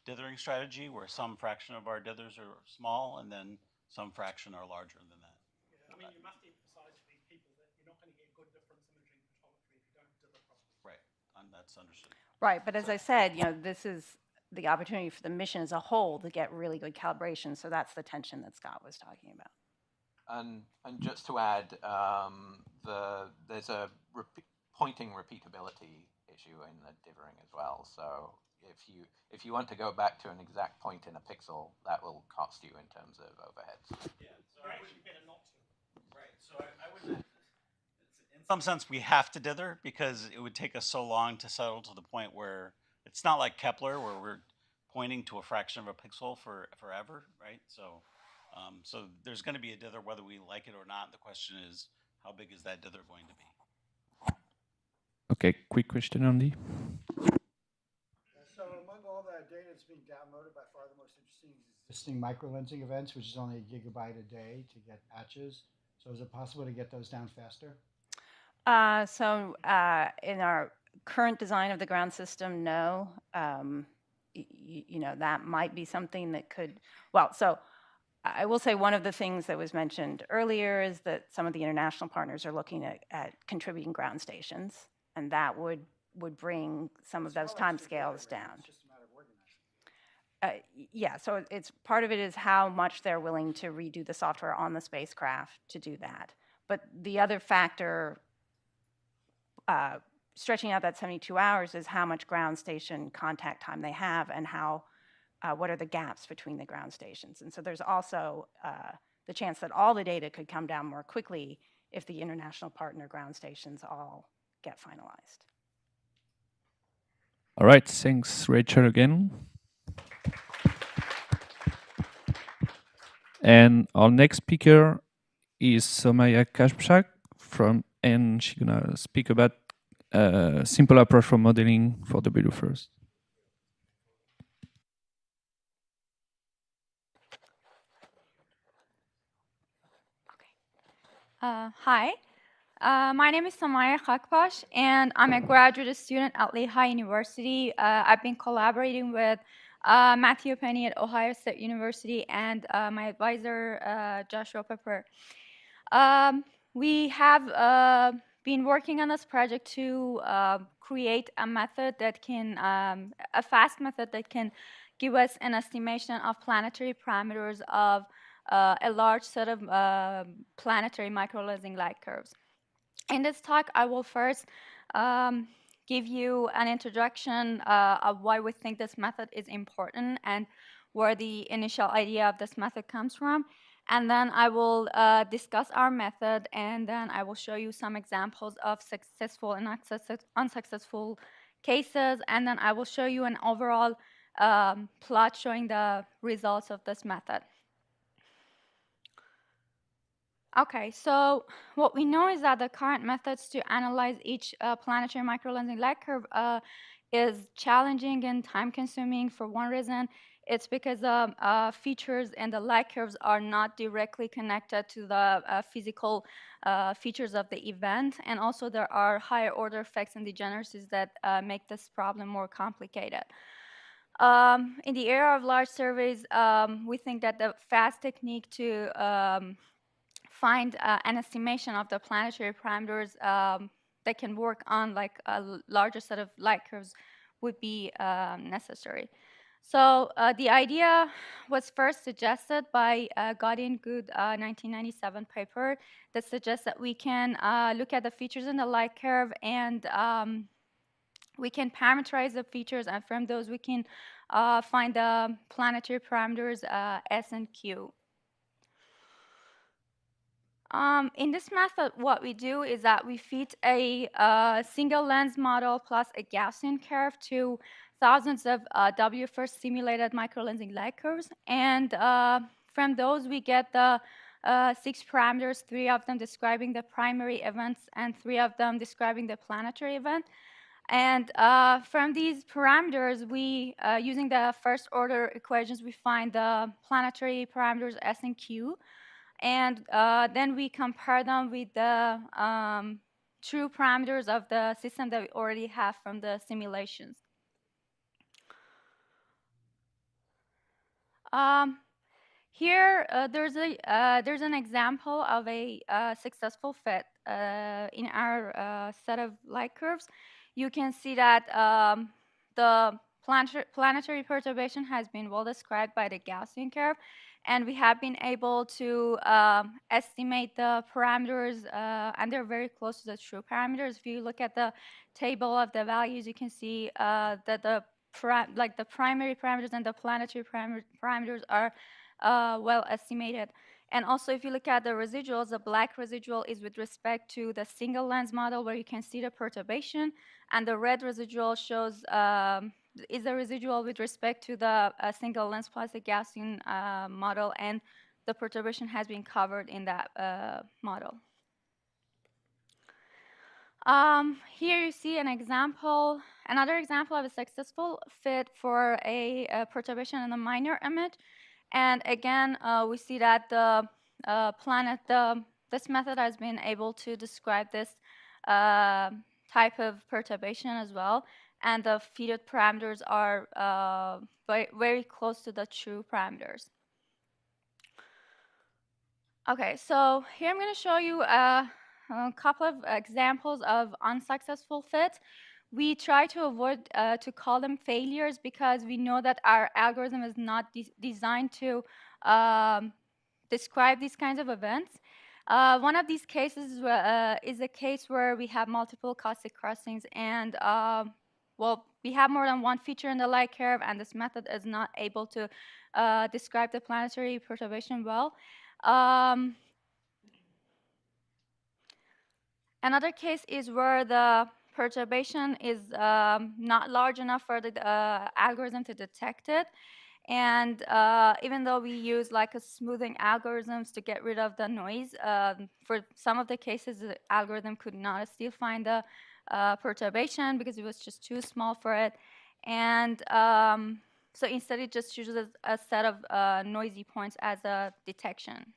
dithering strategy where some fraction of our dithers are small and then some fraction are larger than that. Yeah, I mean, you must emphasize to these people that you're not going to get good difference imaging photometry if you don't dither properly. Right, and that's understood. Right, but as I said, this is the opportunity for the mission as a whole to get really good calibration, so that's the tension that Scott was talking about. And just to add, there's a pointing repeatability issue in the dithering as well. So if you want to go back to an exact point in a pixel, that will cost you in terms of overheads. Yeah, so I would better not to. Right. So I would. In some sense, we have to dither because it would take us so long to settle to the point where it's not like Kepler where we're pointing to a fraction of a pixel forever, right? So. So there's going to be a dither whether we like it or not. The question is, how big is that dither going to be? Okay, quick question, Andy. So among all that data that's being downloaded, by far the most interesting is existing microlensing events, which is only 1 gigabyte a day to get patches. So is it possible to get those down faster? In our current design of the ground system, no. That might be something that could, so I will say one of the things that was mentioned earlier is that some of the international partners are looking at contributing ground stations, and that would bring some of those timescales down. It's just a matter of organizing. Yeah, so it's part of it is how much they're willing to redo the software on the spacecraft to do that. But the other factor stretching out that 72 hours is how much ground station contact time they have and what are the gaps between the ground stations. And so there's also the chance that all the data could come down more quickly if the international partner ground stations all get finalized. All right, thanks, Rachel, again. And our next speaker is Somaya Kashpshak and she's gonna speak about a simple approach for modeling for W1st. Hi, my name is Somaya Khakbash, and I'm a graduate student at Lehigh University. I've been collaborating with Matthew Penny at Ohio State University and my advisor, Joshua Pepper. We have been working on this project to create a method that can, a fast method that can give us an estimation of planetary parameters of a large set of planetary microlensing light curves. In this talk, I will first give you an introduction of why we think this method is important and where the initial idea of this method comes from. And then I will discuss our method, and then I will show you some examples of successful and unsuccessful cases, and then I will show you an overall plot showing the results of this method. Okay, so what we know is that the current methods to analyze each planetary microlensing light curve is challenging and time-consuming. For one reason, it's because the features in the light curves are not directly connected to the physical features of the event, and also there are higher-order effects and degeneracies that make this problem more complicated. In the era of large surveys, we think that the fast technique to find an estimation of the planetary parameters that can work on like a larger set of light curves would be necessary. So the idea was first suggested by Godin Good 1997 paper that suggests that we can look at the features in the light curve and we can parameterize the features, and from those we can find the planetary parameters S and Q. In this method, what we do is that we feed a single lens model plus a Gaussian curve to thousands of WFIRST simulated microlensing light curves. And from those, we get the 6 parameters, 3 of them describing the primary events and 3 of them describing the planetary event. And from these parameters, we, using the first order equations, we find the planetary parameters S and Q. And then we compare them with the true parameters of the system that we already have from the simulations. Here, there's an example of a successful fit in our set of light curves. You can see that the planetary perturbation has been well described by the Gaussian curve, and we have been able to estimate the parameters, and they're very close to the true parameters. If you look at the table of the values, you can see that the primary parameters and the planetary parameters are well estimated. And also, if you look at the residuals, the black residual is with respect to the single lens model where you can see the perturbation, and the red residual shows is the residual with respect to the single lens plus the Gaussian model, and the perturbation has been covered in that model. Here you see an example, another example of a successful fit for a perturbation in a minor image. And again, we see that the this method has been able to describe this type of perturbation as well. And the fitted parameters are very, very close to the true parameters. Okay, so here I'm going to show you a couple of examples of unsuccessful fits. We try to avoid to call them failures because we know that our algorithm is not designed to describe these kinds of events. One of these cases is a case where we have multiple caustic crossings, and well, we have more than one feature in the light curve, and this method is not able to describe the planetary perturbation well. Another case is where the perturbation is not large enough for the algorithm to detect it. And even though we use like a smoothing algorithms to get rid of the noise, for some of the cases, the algorithm could not still find the perturbation because it was just too small for it. And so instead, it just uses a set of noisy points as a detection.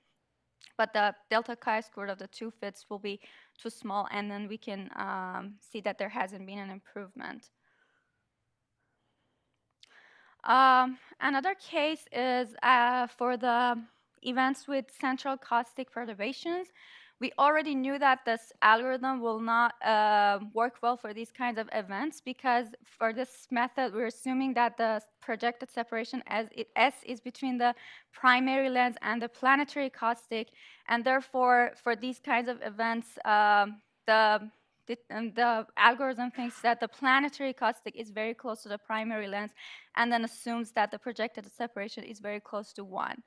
But the delta chi-squared of the two fits will be too small, and then we can see that there hasn't been an improvement. Another case is for the events with central caustic perturbations. we already knew that this algorithm will not work well for these kinds of events, because for this method, we're assuming that the projected separation S is between the primary lens and the planetary caustic, and therefore, for these kinds of events, the algorithm thinks that the planetary caustic is very close to the primary lens, and then assumes that the projected separation is very close to 1.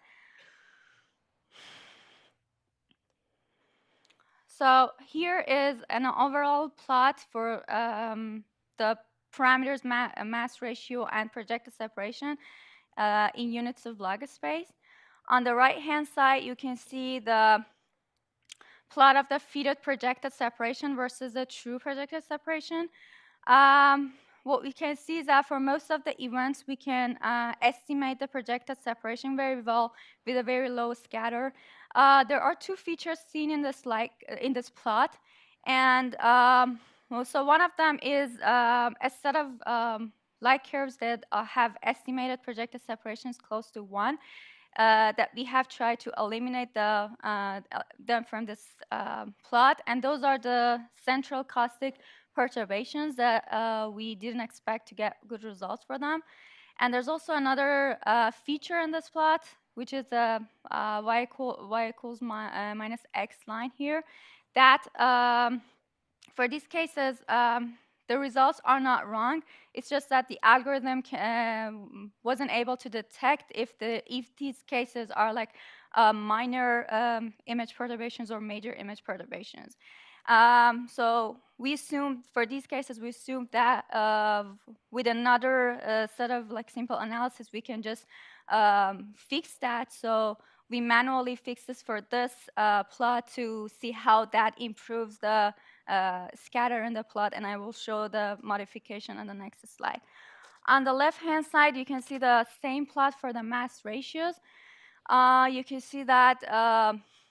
So here is an overall plot for the parameters mass ratio and projected separation in units of log space. On the right-hand side, you can see the plot of the fitted projected separation versus the true projected separation. What we can see is that for most of the events, we can estimate the projected separation very well with a very low scatter. There are 2 features seen in this plot, and so one of them is a set of light curves that have estimated projected separations close to 1. That we have tried to eliminate them from this plot, and those are the central caustic perturbations that we didn't expect to get good results for them. And there's also another feature in this plot, which is the y equals minus x line here, that for these cases, the results are not wrong. It's just that the algorithm wasn't able to detect if these cases are like minor image perturbations or major image perturbations. So we assumed for these cases, we assumed that with another set of like simple analysis, we can just fix that. So we manually fix this for this plot to see how that improves the scatter in the plot, and I will show the modification on the next slide. On the left-hand side, you can see the same plot for the mass ratios. You can see that,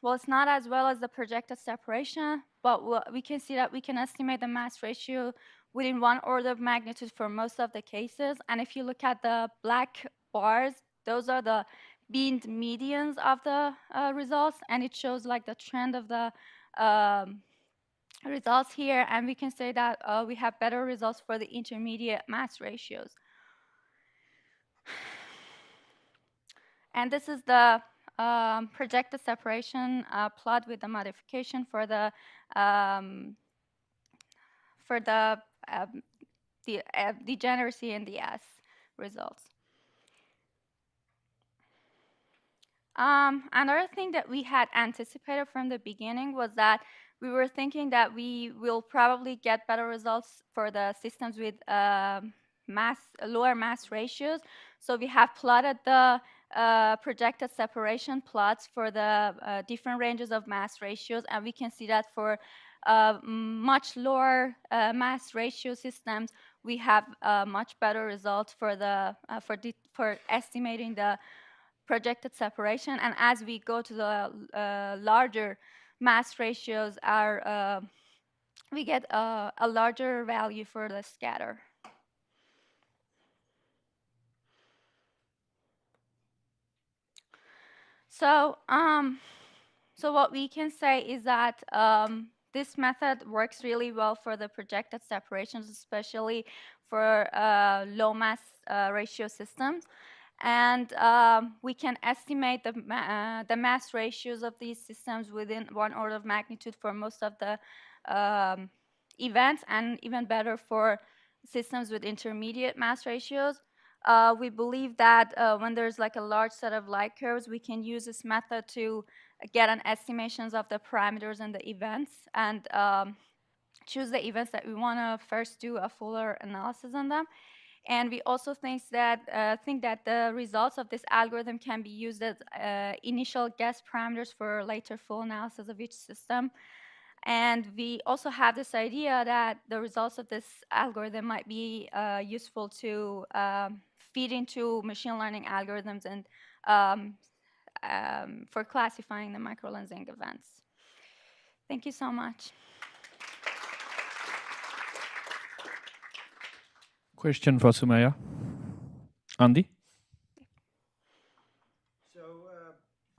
well, it's not as well as the projected separation, but we can see that we can estimate the mass ratio within 1 order of magnitude for most of the cases. And if you look at the black bars, those are the mean medians of the results, and it shows like the trend of the results here, and we can say that we have better results for the intermediate mass ratios. And this is the projected separation plot with the modification for the degeneracy in the S results. Another thing that we had anticipated from the beginning was that we were thinking that we will probably get better results for the systems with lower mass ratios. So we have plotted the projected separation plots for the different ranges of mass ratios, and we can see that for much lower mass ratio systems, we have much better results for estimating the projected separation. And as we go to the larger mass ratios, we get a larger value for the scatter. So what we can say is that this method works really well for the projected separations, especially for low mass ratio systems. And we can estimate the mass ratios of these systems within 1 order of magnitude for most of the events, and even better for systems with intermediate mass ratios. We believe that when there's like a large set of light curves, we can use this method to get an estimations of the parameters and the events, and choose the events that we want to first do a fuller analysis on them. And we also think that the results of this algorithm can be used as initial guess parameters for later full analysis of each system. And we also have this idea that the results of this algorithm might be useful to feed into machine learning algorithms and for classifying the microlensing events. Thank you so much. Question for Sumaya. Andy? So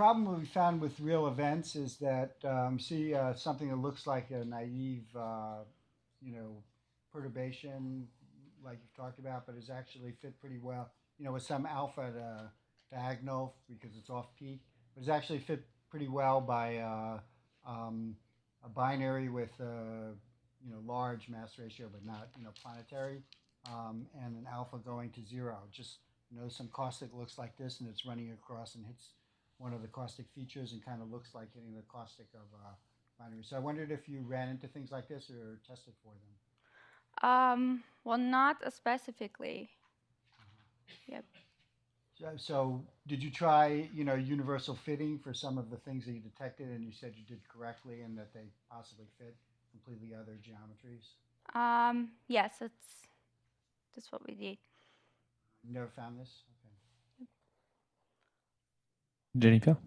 problem we found with real events is that see something that looks like a naive, perturbation, like you've talked about, but is actually fit pretty well, with some alpha diagonal because it's off peak, but it's actually fit pretty well by a binary with large mass ratio, but not planetary, and an alpha going to 0. Just some caustic looks like this, and it's running across and hits one of the caustic features and kind of looks like hitting the caustic of binary. So I wondered if you ran into things like this or tested for them. Well, not specifically. Yep. So did you try, universal fitting for some of the things that you detected, and you said you did correctly and that they possibly fit completely other geometries? Yes, that's what we did. You never found this? Okay. Jennifer?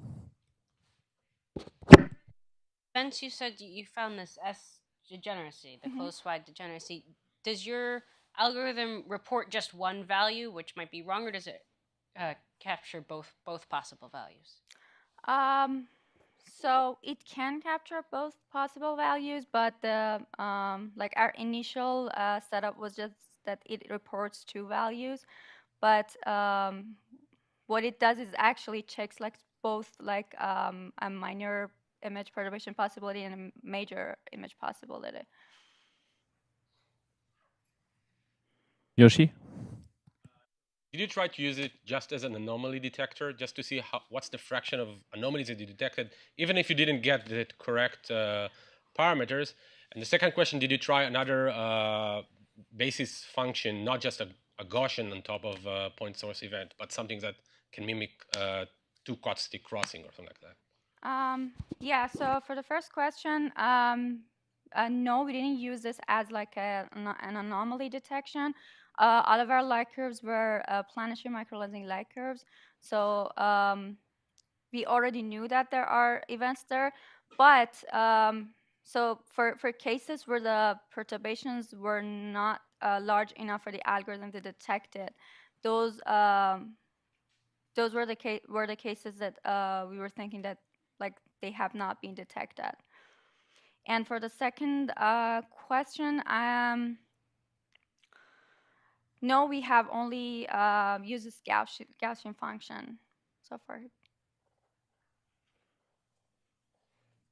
Since you said you found this S degeneracy, the close-wide degeneracy, does your algorithm report just one value, which might be wrong, or does it capture both possible values? So it can capture both possible values, but the our initial setup was just that it reports 2 values. But what it does is actually checks both a minor image perturbation possibility and a major image possibility. Yoshi? Did you try to use it just as an anomaly detector, just to see what's the fraction of anomalies that you detected, even if you didn't get the correct parameters? And the second question, did you try another basis function, not just a Gaussian on top of a point source event, but something that can mimic two caustic crossing or something like that? Yeah, so for the first question, no, we didn't use this as an anomaly detection. All of our light curves were planetary microlensing light curves. So we already knew that there are events there. But so for cases where the perturbations were not large enough for the algorithm to detect it, those were the cases that we were thinking that they have not been detected. And for the second question, no, we have only used this Gaussian function so far.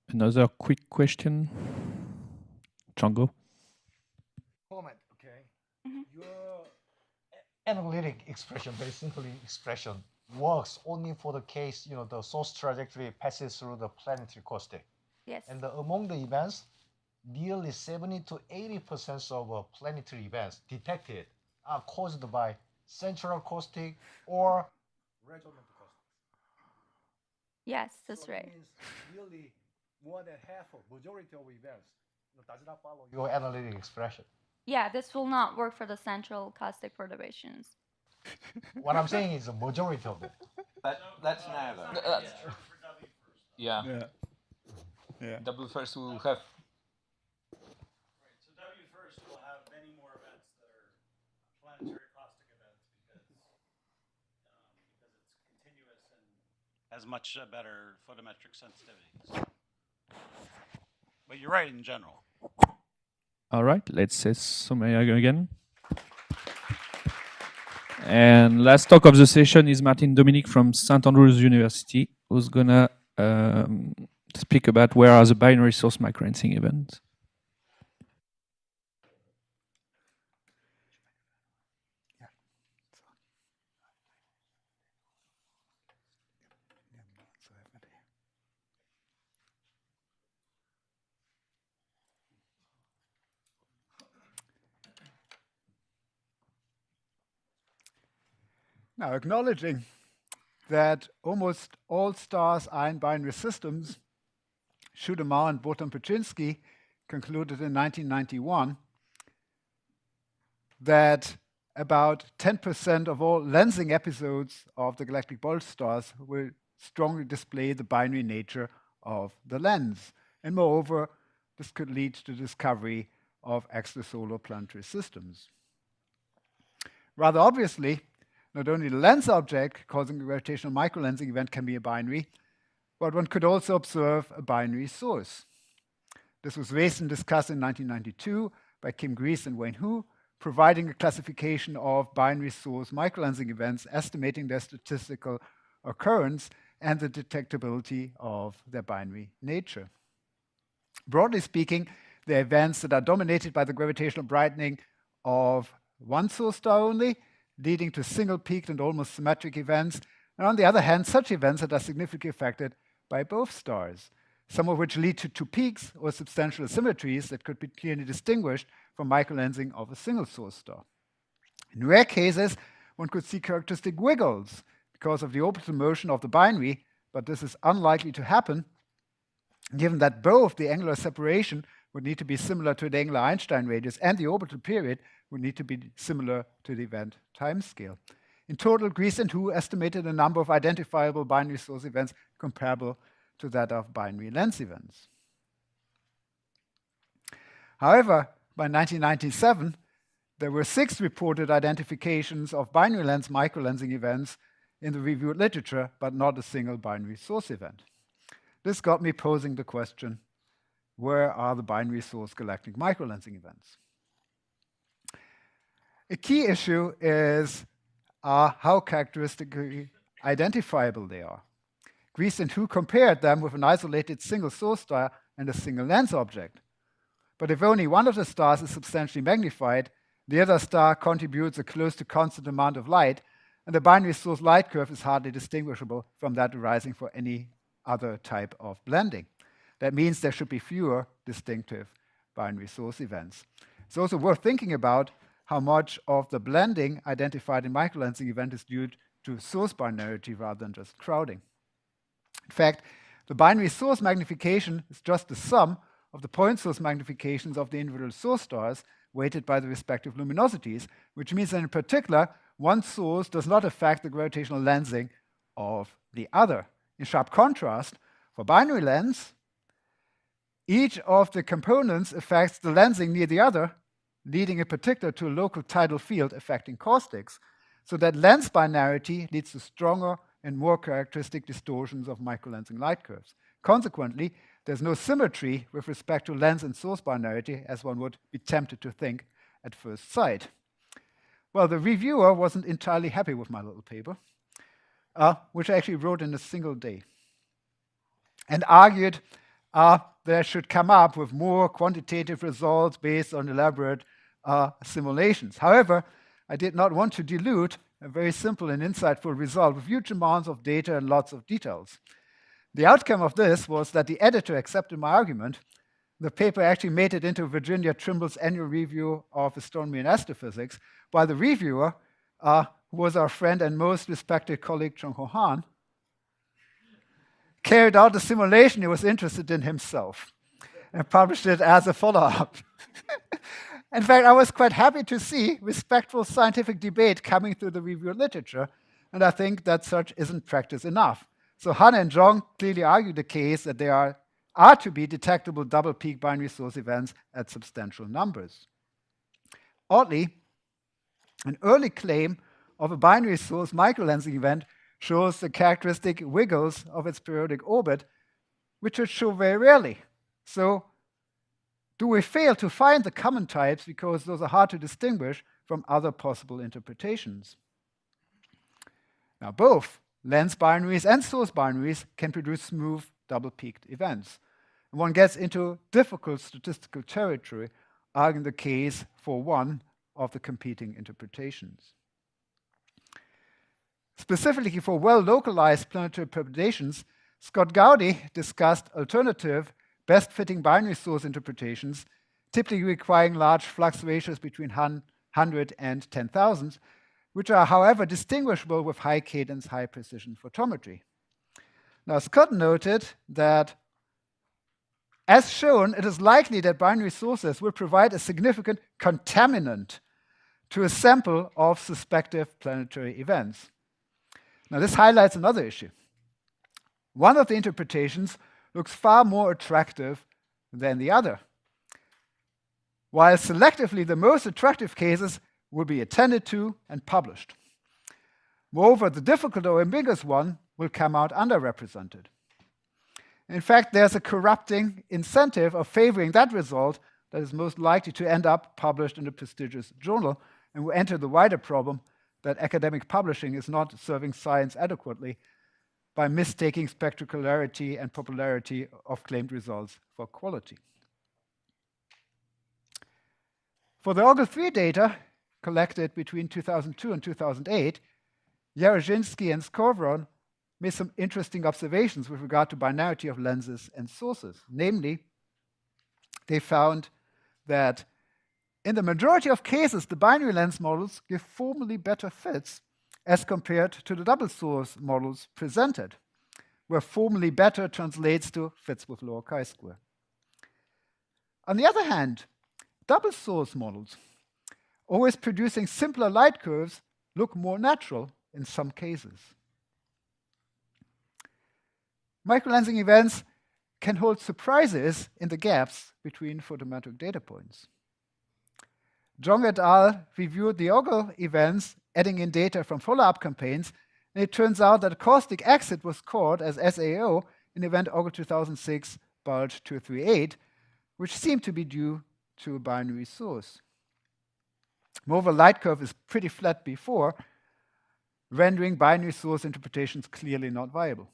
Another quick question. Django? Comment, okay? Your analytic expression, very simple expression, works only for the case, the source trajectory passes through the planetary caustic. Yes. And among the events, nearly 70 to 80% of planetary events detected are caused by central caustic or resonant caustic. Yes, that's right. It means nearly more than half of majority of events does not follow your analytic expression. Yeah, this will not work for the central caustic perturbations. What I'm saying is a majority of them. That's now though. Yeah. W first will have. Right. So W first will have many more events that are planetary caustic events because it's continuous and has much better photometric sensitivity. So. But you're right in general. All right, let's say Somaya again. And last talk of the session is Martin Dominic from St. Andrews University, who's gonna speak about where are the binary source microlensing events. Now, acknowledging that almost all stars are in binary systems, Schudemann and Botan-Paczynski concluded in 1991 that about 10% of all lensing episodes of the galactic bulge stars will strongly display the binary nature of the lens. And moreover, this could lead to the discovery of extrasolar planetary systems. Rather obviously, not only the lens object causing a gravitational microlensing event can be a binary, but one could also observe a binary source. This was raised and discussed in 1992 by Kim Grease and Wayne Hu, providing a classification of binary source microlensing events, estimating their statistical occurrence and the detectability of their binary nature. Broadly speaking, they're events that are dominated by the gravitational brightening of one source star only, leading to single-peaked and almost symmetric events, and on the other hand, such events that are significantly affected by both stars, some of which lead to two peaks or substantial asymmetries that could be clearly distinguished from microlensing of a single source star. In rare cases, one could see characteristic wiggles because of the orbital motion of the binary, but this is unlikely to happen, given that both the angular separation would need to be similar to the angular Einstein radius and the orbital period would need to be similar to the event timescale. In total, Grease and Hu estimated a number of identifiable binary source events comparable to that of binary lens events. However, by 1997, there were 6 reported identifications of binary lens microlensing events in the reviewed literature, but not a single binary source event. This got me posing the question, where are the binary source galactic microlensing events? A key issue is how characteristically identifiable they are. Grease and Hu compared them with an isolated single source star and a single lens object. But if only one of the stars is substantially magnified, the other star contributes a close to constant amount of light, and the binary source light curve is hardly distinguishable from that arising for any other type of blending. That means there should be fewer distinctive binary source events. It's also worth thinking about how much of the blending identified in microlensing event is due to source binarity rather than just crowding. In fact, the binary source magnification is just the sum of the point source magnifications of the individual source stars weighted by the respective luminosities, which means that in particular, one source does not affect the gravitational lensing of the other. In sharp contrast, for binary lens, each of the components affects the lensing near the other, leading in particular to a local tidal field affecting caustics, so that lens binarity leads to stronger and more characteristic distortions of microlensing light curves. Consequently, there's no symmetry with respect to lens and source binarity, as one would be tempted to think at first sight. Well, the reviewer wasn't entirely happy with my little paper, which I actually wrote in a single day, and argued that I should come up with more quantitative results based on elaborate simulations. However, I did not want to dilute a very simple and insightful result with huge amounts of data and lots of details. The outcome of this was that the editor accepted my argument. The paper actually made it into Virginia Trimble's annual review of astronomy and astrophysics, while the reviewer, who was our friend and most respected colleague Chung-Ho Han, carried out the simulation he was interested in himself and published it as a follow-up. In fact, I was quite happy to see respectful scientific debate coming through the reviewed literature, and I think that such isn't practice enough. So Han and Zhong clearly argued the case that there are to be detectable double-peak binary source events at substantial numbers. Oddly, an early claim of a binary source microlensing event shows the characteristic wiggles of its periodic orbit, which it shows very rarely. So, do we fail to find the common types because those are hard to distinguish from other possible interpretations? Now, both lens binaries and source binaries can produce smooth double-peaked events. And one gets into difficult statistical territory, arguing the case for one of the competing interpretations. Specifically for well-localized planetary propagations, Scott Gowdy discussed alternative, best-fitting binary source interpretations, typically requiring large flux ratios between 100 and 10,000, which are, however, distinguishable with high cadence, high precision photometry. Now, Scott noted that, as shown, it is likely that binary sources will provide a significant contaminant to a sample of suspected planetary events. Now, this highlights another issue. One of the interpretations looks far more attractive than the other, while selectively the most attractive cases will be attended to and published. Moreover, the difficult or ambiguous one will come out underrepresented. In fact, there's a corrupting incentive of favoring that result that is most likely to end up published in a prestigious journal, and we enter the wider problem that academic publishing is not serving science adequately by mistaking spectacularity and popularity of claimed results for quality. For the OGLE-3 data collected between 2002 and 2008, Jaroszynski and Skovron made some interesting observations with regard to binarity of lenses and sources. Namely, they found that in the majority of cases, the binary lens models give formally better fits as compared to the double source models presented, where formally better translates to fits with lower chi-square. On the other hand, double source models, always producing simpler light curves, look more natural in some cases. Microlensing events can hold surprises in the gaps between photometric data points. Zhong et al. Reviewed the OGLE events, adding in data from follow-up campaigns, and it turns out that a caustic exit was caught as SAO in event OGLE 2006 bulge 238, which seemed to be due to a binary source. Moreover, light curve is pretty flat before, rendering binary source interpretations clearly not viable.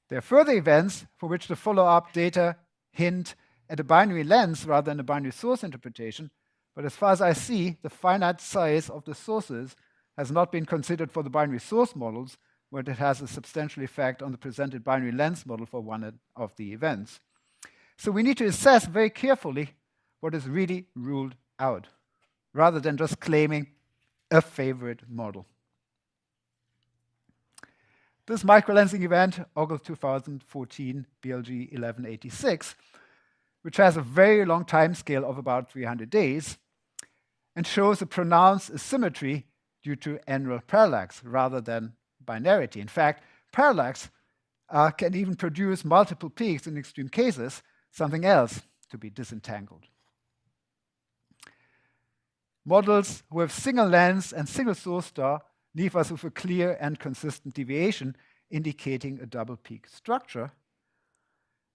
There are further events for which the follow-up data hint at a binary lens rather than a binary source interpretation, but as far as I see, the finite size of the sources has not been considered for the binary source models, where it has a substantial effect on the presented binary lens model for one of the events. So we need to assess very carefully what is really ruled out, rather than just claiming a favorite model. This microlensing event, August 2014 BLG 1186, which has a very long time scale of about 300 days, and shows a pronounced asymmetry due to annual parallax rather than binarity. In fact, parallax can even produce multiple peaks in extreme cases, something else to be disentangled. Models with single lens and single source star leave us with a clear and consistent deviation indicating a double peak structure.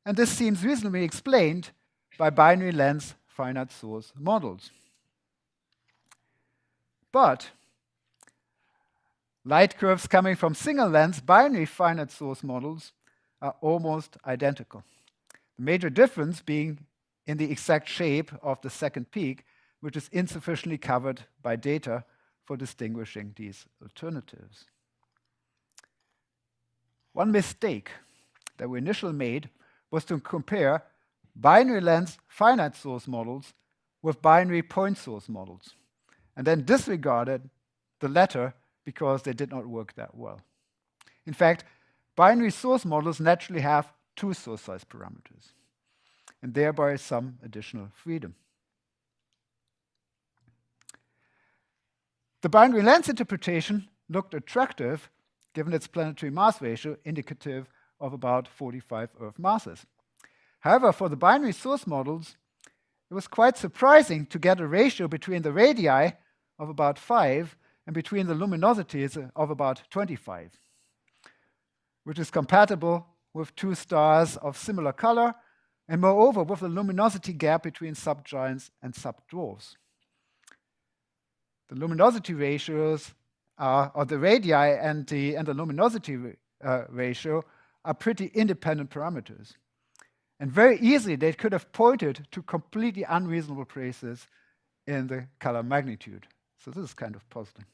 And this seems reasonably explained by binary lens finite source models. But light curves coming from single lens binary finite source models are almost identical. The major difference being in the exact shape of the second peak, which is insufficiently covered by data for distinguishing these alternatives. One mistake that we initially made was to compare binary lens finite source models with binary point source models, and then disregarded the latter because they did not work that well. In fact, binary source models naturally have two source size parameters, and thereby some additional freedom. The binary lens interpretation looked attractive given its planetary mass ratio indicative of about 45 Earth masses. However, for the binary source models, it was quite surprising to get a ratio between the radii of about 5 and between the luminosities of about 25, which is compatible with two stars of similar color, and moreover with the luminosity gap between subgiants and subdwarfs. The luminosity ratios or the radii and the luminosity ratio are pretty independent parameters. And very easily they could have pointed to completely unreasonable places in the color magnitude. So this is kind of puzzling.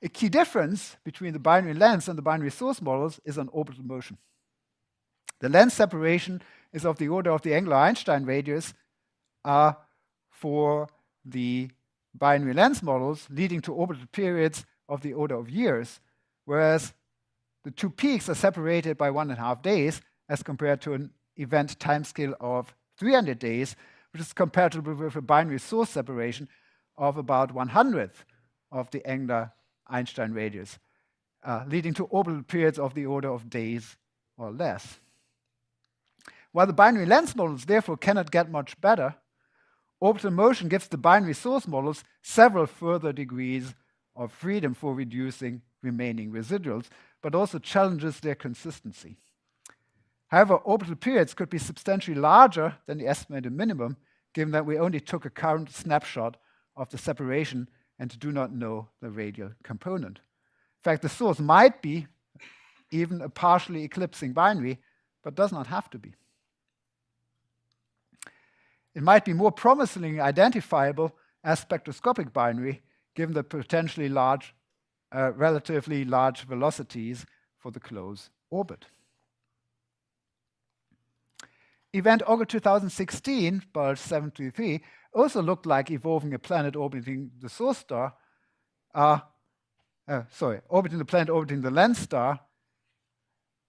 A key difference between the binary lens and the binary source models is on orbital motion. The lens separation is of the order of the angular Einstein radius for the binary lens models, leading to orbital periods of the order of years, whereas the two peaks are separated by 1.5 days as compared to an event timescale of 300 days, which is compatible with a binary source separation of about 1/100th of the angular Einstein radius, leading to orbital periods of the order of days or less. While the binary lens models therefore cannot get much better, orbital motion gives the binary source models several further degrees of freedom for reducing remaining residuals, but also challenges their consistency. However, orbital periods could be substantially larger than the estimated minimum, given that we only took a current snapshot of the separation and do not know the radial component. In fact, the source might be even a partially eclipsing binary, but does not have to be. It might be more promisingly identifiable as spectroscopic binary, given the potentially large, relatively large velocities for the close orbit. Event Augur 2016, Bulge 723, also looked like evolving a planet orbiting the source star, orbiting the planet orbiting the lens star,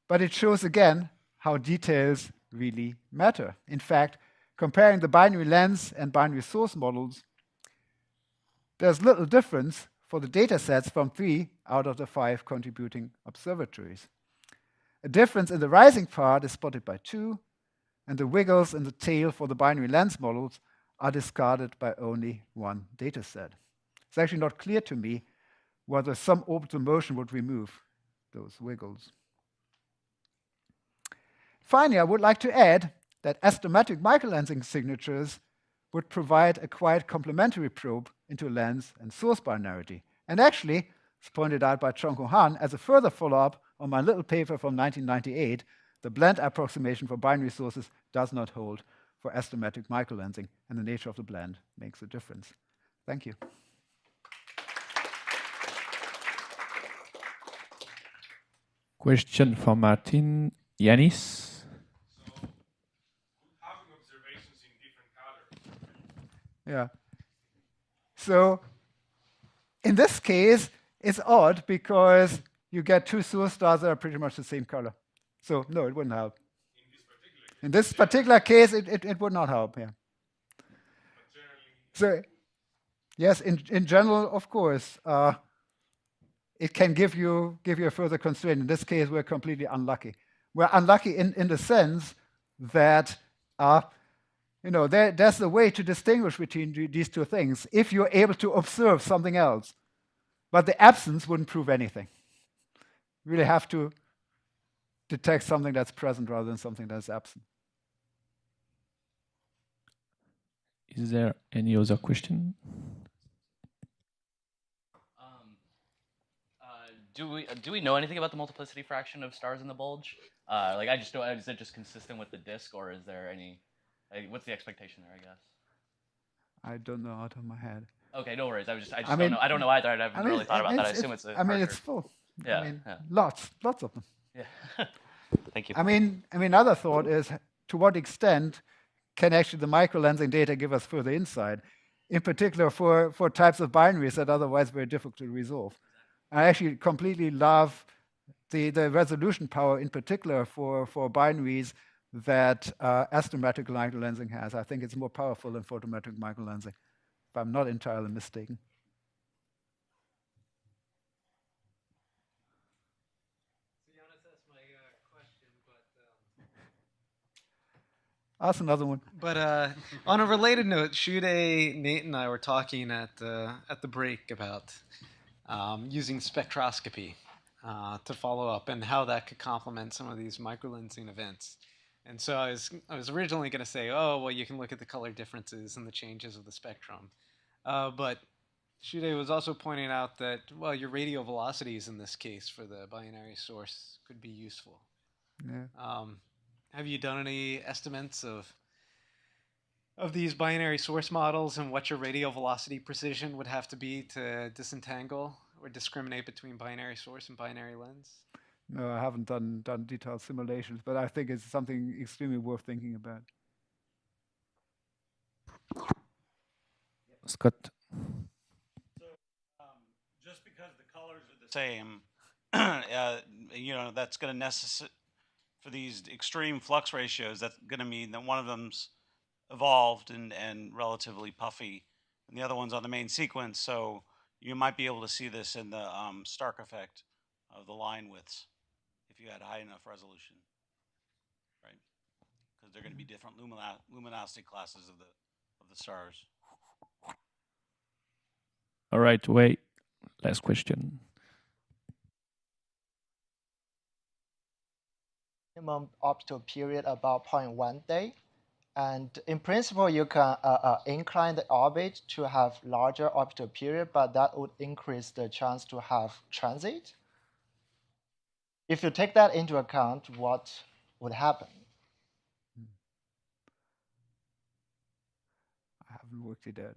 but it shows again how details really matter. In fact, comparing the binary lens and binary source models, there's little difference for the data sets from 3 out of the 5 contributing observatories. A difference in the rising part is spotted by 2, and the wiggles in the tail for the binary lens models are discarded by only 1 data set. It's actually not clear to me whether some orbital motion would remove those wiggles. Finally, I would like to add that astrometric microlensing signatures would provide a quite complementary probe into lens and source binarity. And actually, as pointed out by Chong-Ho Han, as a further follow-up on my little paper from 1998, the blend approximation for binary sources does not hold for astrometric microlensing, and the nature of the blend makes a difference. Thank you. Question for Martin. Yanis? Yeah. So in this case, it's odd because you get 2 source stars that are pretty much the same color. So no, it wouldn't help. In this particular case, it would not help. Yeah. So yes, in general, of course, it can give you a further constraint. In this case, we're completely unlucky. We're unlucky in the sense that there's a way to distinguish between these 2 things if you're able to observe something else. But the absence wouldn't prove anything. You really have to detect something that's present rather than something that's absent. Is there any other question? Do we know anything about the multiplicity fraction of stars in the bulge? I just don't. Is it just consistent with the disk, or is there any? What's the expectation there? I guess. I don't know out of my head. Okay, no worries. I don't know. I don't know either. I haven't really thought about that. I assume it's. It's full. Yeah. Lots of them. Yeah. Thank you. Another thought is, to what extent can actually the microlensing data give us further insight, in particular for types of binaries that otherwise very difficult to resolve. I actually completely love the resolution power, in particular for binaries that astrometric microlensing has. I think it's more powerful than photometric microlensing, if I'm not entirely mistaken. Ask another one. But on a related note, Shude, Nate, and I were talking at the break about using spectroscopy to follow up and how that could complement some of these microlensing events. And so I was originally going to say, oh, well, you can look at the color differences and the changes of the spectrum. But Shude was also pointing out that, well, your radial velocities in this case for the binary source could be useful. Yeah. Have you done any estimates of these binary source models and what your radial velocity precision would have to be to disentangle or discriminate between binary source and binary lens? No, I haven't done detailed simulations, but I think it's something extremely worth thinking about. Scott. So, just because the colors are the same, that's going to necessitate, for these extreme flux ratios, that's going to mean that one of them's evolved and relatively puffy, and the other one's on the main sequence. So you might be able to see this in the Stark effect of the line widths if you had high enough resolution, right? Because they're going to be different luminosity classes of the stars. All right, wait. Last question. minimum orbital period about 0.1 day. And in principle, you can incline the orbit to have larger orbital period, but that would increase the chance to have transit. If you take that into account, what would happen? I haven't worked it out.